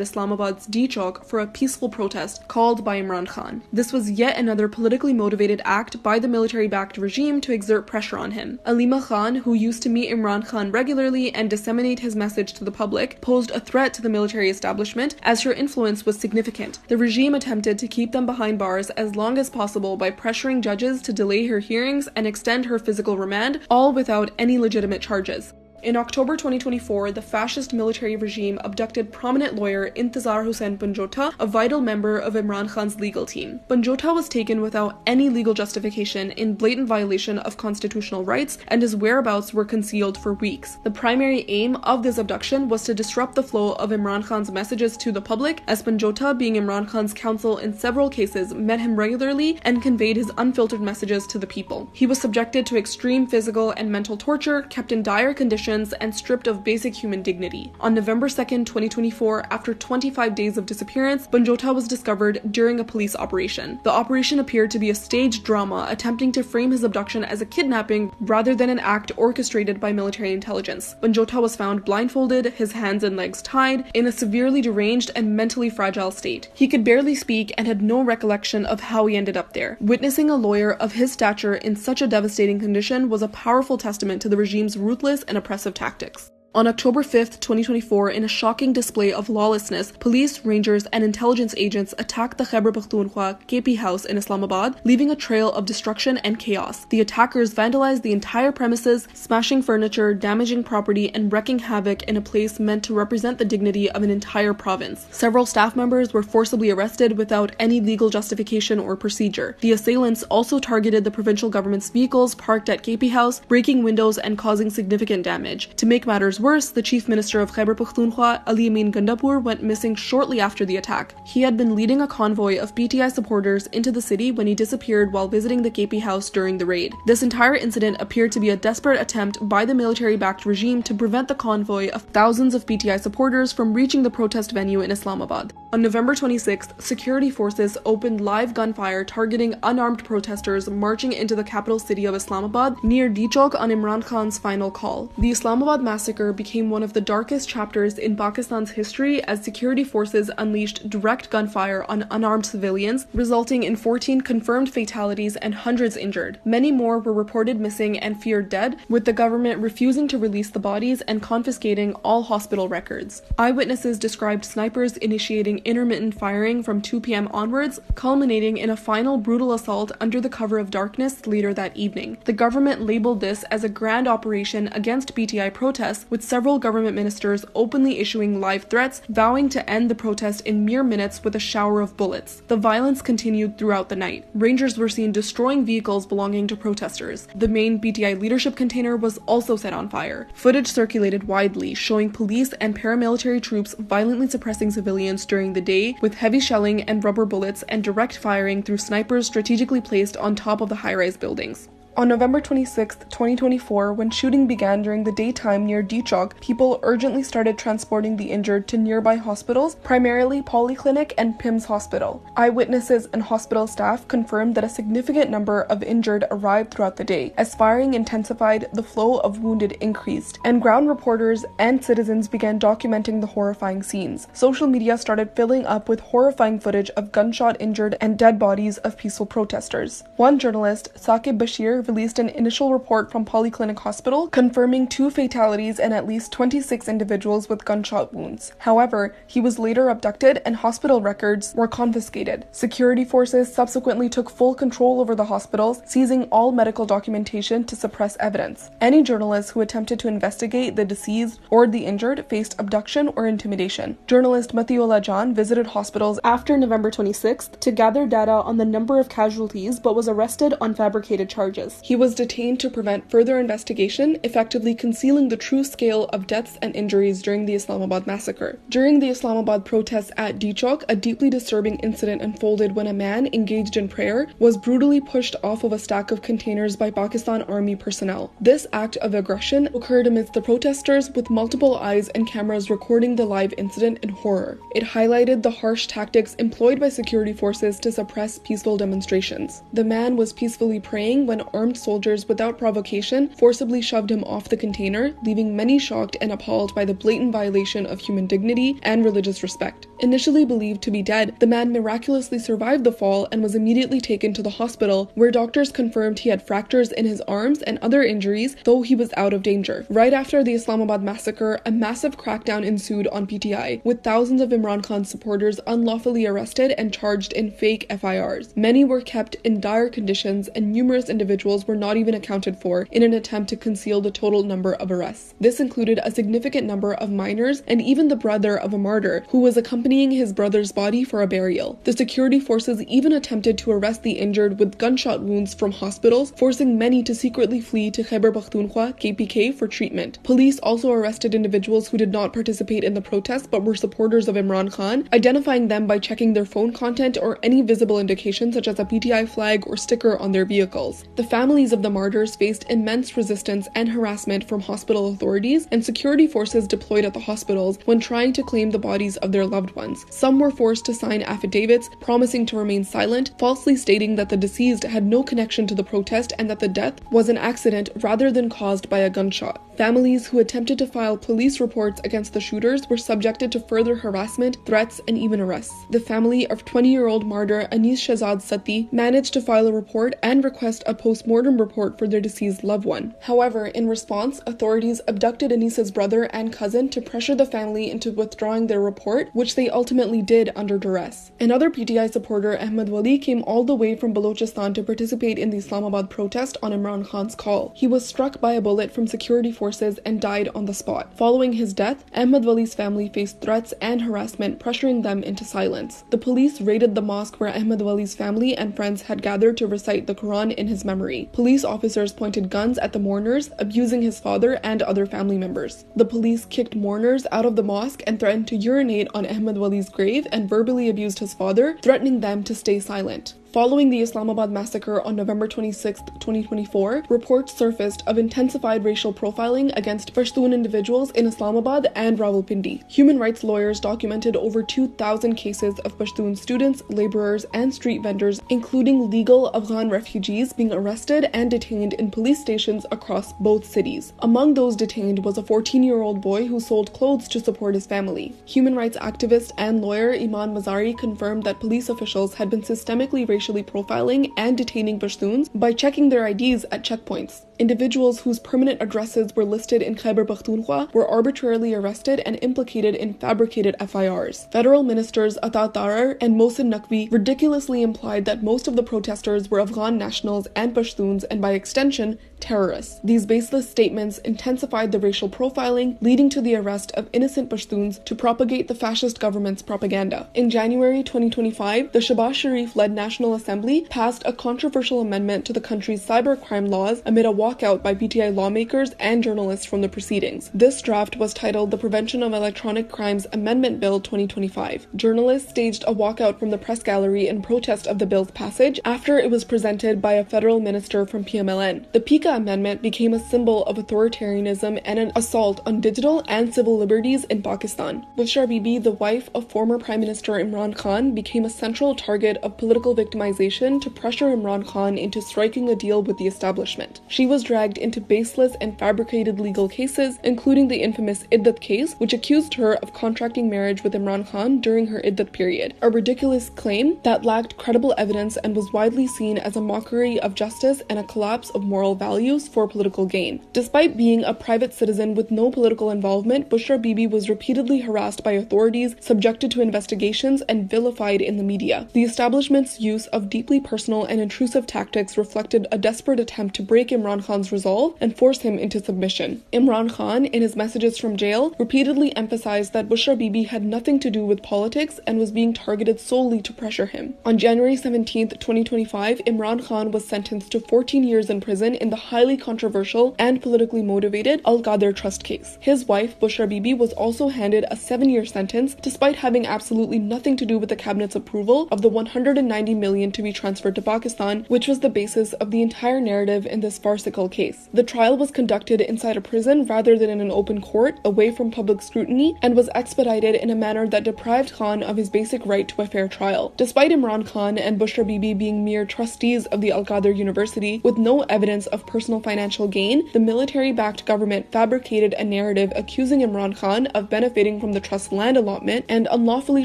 Islamabad's D Chowk for a peaceful protest called by Imran Khan. This was yet another politically motivated act by the military-backed regime to exert pressure on him. Alima Khan, who used to meet Imran Khan regularly and disseminate his message to the public, posed a threat to the military establishment as her influence was significant. The regime attempted to keep them behind bars as long as possible by pressuring judges to delay her hearings and extend her physical remand, all without any legitimate charges. In October 2024, the fascist military regime abducted prominent lawyer Intizar Hussain Panjota, a vital member of Imran Khan's legal team. Panjota was taken without any legal justification in blatant violation of constitutional rights, and his whereabouts were concealed for weeks. The primary aim of this abduction was to disrupt the flow of Imran Khan's messages to the public, as Panjota, being Imran Khan's counsel in several cases, met him regularly and conveyed his unfiltered messages to the people. He was subjected to extreme physical and mental torture, kept in dire conditions, and stripped of basic human dignity. On November 2nd, 2024, after 25 days of disappearance, Panjota was discovered during a police operation. The operation appeared to be a staged drama attempting to frame his abduction as a kidnapping rather than an act orchestrated by military intelligence. Panjota was found blindfolded, his hands and legs tied, in a severely deranged and mentally fragile state. He could barely speak and had no recollection of how he ended up there. Witnessing a lawyer of his stature in such a devastating condition was a powerful testament to the regime's ruthless and oppressive tactics. On October 5, 2024, in a shocking display of lawlessness, police, rangers, and intelligence agents attacked the Khyber Pakhtunkhwa KP house in Islamabad, leaving a trail of destruction and chaos. The attackers vandalized the entire premises, smashing furniture, damaging property, and wreaking havoc in a place meant to represent the dignity of an entire province. Several staff members were forcibly arrested without any legal justification or procedure. The assailants also targeted the provincial government's vehicles parked at KP house, breaking windows and causing significant damage. To make matters worse, the Chief Minister of Khyber Pakhtunkhwa, Ali Amin Gandapur, went missing shortly after the attack. He had been leading a convoy of PTI supporters into the city when he disappeared while visiting the KP house during the raid. This entire incident appeared to be a desperate attempt by the military-backed regime to prevent the convoy of thousands of PTI supporters from reaching the protest venue in Islamabad. On November 26th, security forces opened live gunfire targeting unarmed protesters marching into the capital city of Islamabad near Dichok on Imran Khan's final call. The Islamabad massacre became one of the darkest chapters in Pakistan's history as security forces unleashed direct gunfire on unarmed civilians, resulting in 14 confirmed fatalities and hundreds injured. Many more were reported missing and feared dead, with the government refusing to release the bodies and confiscating all hospital records. Eyewitnesses described snipers initiating intermittent firing from 2 p.m. onwards, culminating in a final brutal assault under the cover of darkness later that evening. The government labeled this as a grand operation against PTI protests, with several government ministers openly issuing live threats, vowing to end the protest in mere minutes with a shower of bullets. The violence continued throughout the night. Rangers were seen destroying vehicles belonging to protesters. The main PTI leadership container was also set on fire. Footage circulated widely, showing police and paramilitary troops violently suppressing civilians during the day with heavy shelling and rubber bullets and direct firing through snipers strategically placed on top of the high-rise buildings. On November 26, 2024, when shooting began during the daytime near Dichok, people urgently started transporting the injured to nearby hospitals, primarily Polyclinic and PIMS Hospital. Eyewitnesses and hospital staff confirmed that a significant number of injured arrived throughout the day. As firing intensified, the flow of wounded increased, and ground reporters and citizens began documenting the horrifying scenes. Social media started filling up with horrifying footage of gunshot injured and dead bodies of peaceful protesters. One journalist, Saqib Bashir, released an initial report from Polyclinic Hospital confirming 2 fatalities and at least 26 individuals with gunshot wounds. However, he was later abducted and hospital records were confiscated. Security forces subsequently took full control over the hospitals, seizing all medical documentation to suppress evidence. Any journalists who attempted to investigate the deceased or the injured faced abduction or intimidation. Journalist Matiullah Jan visited hospitals after November 26th to gather data on the number of casualties but was arrested on fabricated charges. He was detained to prevent further investigation, effectively concealing the true scale of deaths and injuries during the Islamabad massacre. During the Islamabad protests at Dichok, a deeply disturbing incident unfolded when a man engaged in prayer was brutally pushed off of a stack of containers by Pakistan Army personnel. This act of aggression occurred amidst the protesters, with multiple eyes and cameras recording the live incident in horror. It highlighted the harsh tactics employed by security forces to suppress peaceful demonstrations. The man was peacefully praying when armed soldiers without provocation forcibly shoved him off the container, leaving many shocked and appalled by the blatant violation of human dignity and religious respect. Initially believed to be dead, the man miraculously survived the fall and was immediately taken to the hospital, where doctors confirmed he had fractures in his arms and other injuries, though he was out of danger. Right after the Islamabad massacre, a massive crackdown ensued on PTI, with thousands of Imran Khan supporters unlawfully arrested and charged in fake FIRs. Many were kept in dire conditions, and numerous individuals were not even accounted for in an attempt to conceal the total number of arrests. This included a significant number of minors and even the brother of a martyr, who was accompanying his brother's body for a burial. The security forces even attempted to arrest the injured with gunshot wounds from hospitals, forcing many to secretly flee to Khyber Pakhtunkhwa KPK for treatment. Police also arrested individuals who did not participate in the protests but were supporters of Imran Khan, identifying them by checking their phone content or any visible indication such as a PTI flag or sticker on their vehicles. The families of the martyrs faced immense resistance and harassment from hospital authorities and security forces deployed at the hospitals when trying to claim the bodies of their loved ones. Some were forced to sign affidavits promising to remain silent, falsely stating that the deceased had no connection to the protest and that the death was an accident rather than caused by a gunshot. Families who attempted to file police reports against the shooters were subjected to further harassment, threats, and even arrests. The family of 20-year-old martyr Anis Shahzad Sati managed to file a report and request a post-mortem post-mortem report for their deceased loved one. However, in response, authorities abducted Anisa's brother and cousin to pressure the family into withdrawing their report, which they ultimately did under duress. Another PTI supporter, Ahmed Wali, came all the way from Balochistan to participate in the Islamabad protest on Imran Khan's call. He was struck by a bullet from security forces and died on the spot. Following his death, Ahmed Wali's family faced threats and harassment, pressuring them into silence. The police raided the mosque where Ahmed Wali's family and friends had gathered to recite the Quran in his memory. Police officers pointed guns at the mourners, abusing his father and other family members. The police kicked mourners out of the mosque and threatened to urinate on Ahmed Wali's grave and verbally abused his father, threatening them to stay silent. Following the Islamabad massacre on November 26, 2024, reports surfaced of intensified racial profiling against Pashtun individuals in Islamabad and Rawalpindi. Human rights lawyers documented over 2,000 cases of Pashtun students, laborers, and street vendors, including legal Afghan refugees, being arrested and detained in police stations across both cities. Among those detained was a 14-year-old boy who sold clothes to support his family. Human rights activist and lawyer Iman Mazari confirmed that police officials had been systemically racially profiling and detaining Pashtuns by checking their IDs at checkpoints. Individuals whose permanent addresses were listed in Khyber Pakhtunkhwa were arbitrarily arrested and implicated in fabricated FIRs. Federal ministers Ata Tarar and Mohsin Naqvi ridiculously implied that most of the protesters were Afghan nationals and Pashtuns and by extension, terrorists. These baseless statements intensified the racial profiling, leading to the arrest of innocent Pashtuns to propagate the fascist government's propaganda. In January 2025, the Shahbaz Sharif-led National Assembly passed a controversial amendment to the country's cybercrime laws amid a walkout by PTI lawmakers and journalists from the proceedings. This draft was titled the Prevention of Electronic Crimes Amendment Bill 2025. Journalists staged a walkout from the press gallery in protest of the bill's passage after it was presented by a federal minister from PMLN. The PICA amendment became a symbol of authoritarianism and an assault on digital and civil liberties in Pakistan. Bushra Bibi, the wife of former Prime Minister Imran Khan, became a central target of political victimization to pressure Imran Khan into striking a deal with the establishment. She was dragged into baseless and fabricated legal cases, including the infamous Iddat case, which accused her of contracting marriage with Imran Khan during her Iddat period, a ridiculous claim that lacked credible evidence and was widely seen as a mockery of justice and a collapse of moral values for political gain. Despite being a private citizen with no political involvement, Bushra Bibi was repeatedly harassed by authorities, subjected to investigations, and vilified in the media. The establishment's use of deeply personal and intrusive tactics reflected a desperate attempt to break Imran Khan's resolve and force him into submission. Imran Khan, in his messages from jail, repeatedly emphasized that Bushra Bibi had nothing to do with politics and was being targeted solely to pressure him. On January 17, 2025, Imran Khan was sentenced to 14 years in prison in the highly controversial and politically motivated Al-Qadr Trust case. His wife, Bushra Bibi, was also handed a 7-year sentence despite having absolutely nothing to do with the cabinet's approval of the $190 million to be transferred to Pakistan, which was the basis of the entire narrative in this farcical case. The trial was conducted inside a prison rather than in an open court, away from public scrutiny, and was expedited in a manner that deprived Khan of his basic right to a fair trial. Despite Imran Khan and Bushra Bibi being mere trustees of the Al-Qadr University with no evidence of personal financial gain, the military-backed government fabricated a narrative accusing Imran Khan of benefiting from the trust's land allotment and unlawfully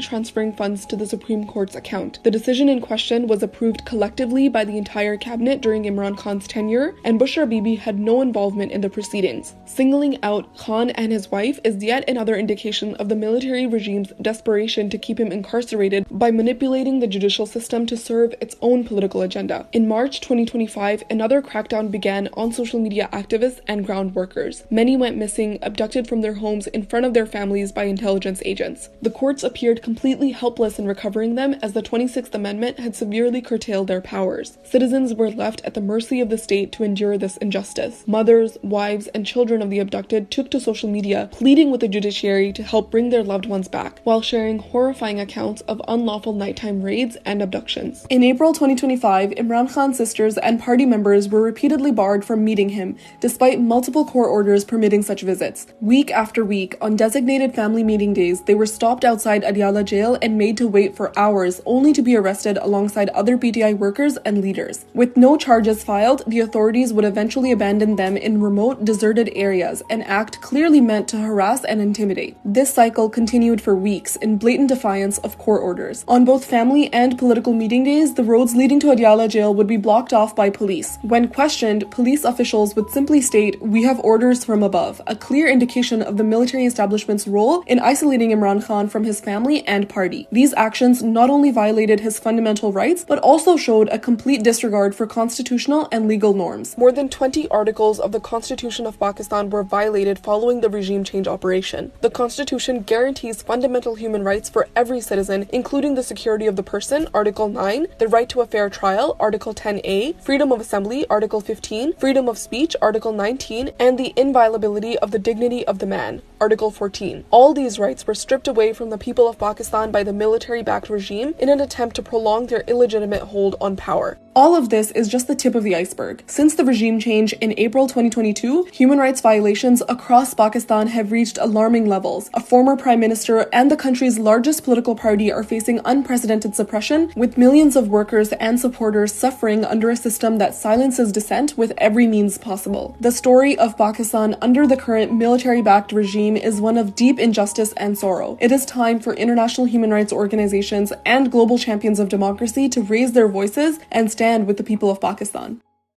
transferring funds to the Supreme Court's account. The decision in question was approved collectively by the entire cabinet during Imran Khan's tenure, and Bushra Bibi had no involvement in the proceedings. Singling out Khan and his wife is yet another indication of the military regime's desperation to keep him incarcerated by manipulating the judicial system to serve its own political agenda. In March 2025, another crackdown began on social media activists and ground workers. Many went missing, abducted from their homes in front of their families by intelligence agents. The courts appeared completely helpless in recovering them as the 26th Amendment had severely curtailed their powers. Citizens were left at the mercy of the state to endure this injustice. Mothers, wives, and children of the abducted took to social media, pleading with the judiciary to help bring their loved ones back, while sharing horrifying accounts of unlawful nighttime raids and abductions. In April 2025, Imran Khan's sisters and party members were repeatedly barred from meeting him, despite multiple court orders permitting such visits. Week after week, on designated family meeting days, they were stopped outside Adiala jail and made to wait for hours, only to be arrested alongside alongside other PTI workers and leaders. With no charges filed, the authorities would eventually abandon them in remote, deserted areas, an act clearly meant to harass and intimidate. This cycle continued for weeks in blatant defiance of court orders. On both family and political meeting days, the roads leading to Adiala jail would be blocked off by police. When questioned, police officials would simply state, "We have orders from above," a clear indication of the military establishment's role in isolating Imran Khan from his family and party. These actions not only violated his fundamental rights, but also showed a complete disregard for constitutional and legal norms. More than 20 articles of the Constitution of Pakistan were violated following the regime change operation. The Constitution guarantees fundamental human rights for every citizen, including the security of the person, Article 9, the right to a fair trial, Article 10A, freedom of assembly, Article 15, freedom of speech, Article 19, and the inviolability of the dignity of the man, Article 14. All these rights were stripped away from the people of Pakistan by the military-backed regime in an attempt to prolong their illegitimate hold on power. All of this is just the tip of the iceberg. Since the regime change in April 2022, human rights violations across Pakistan have reached alarming levels. A former prime minister and the country's largest political party are facing unprecedented suppression, with millions of workers and supporters suffering under a system that silences dissent with every means possible. The story of Pakistan under the current military-backed regime is one of deep injustice and sorrow. It is time for international human rights organizations and global champions of democracy to raise their voices and stand with the people of Pakistan.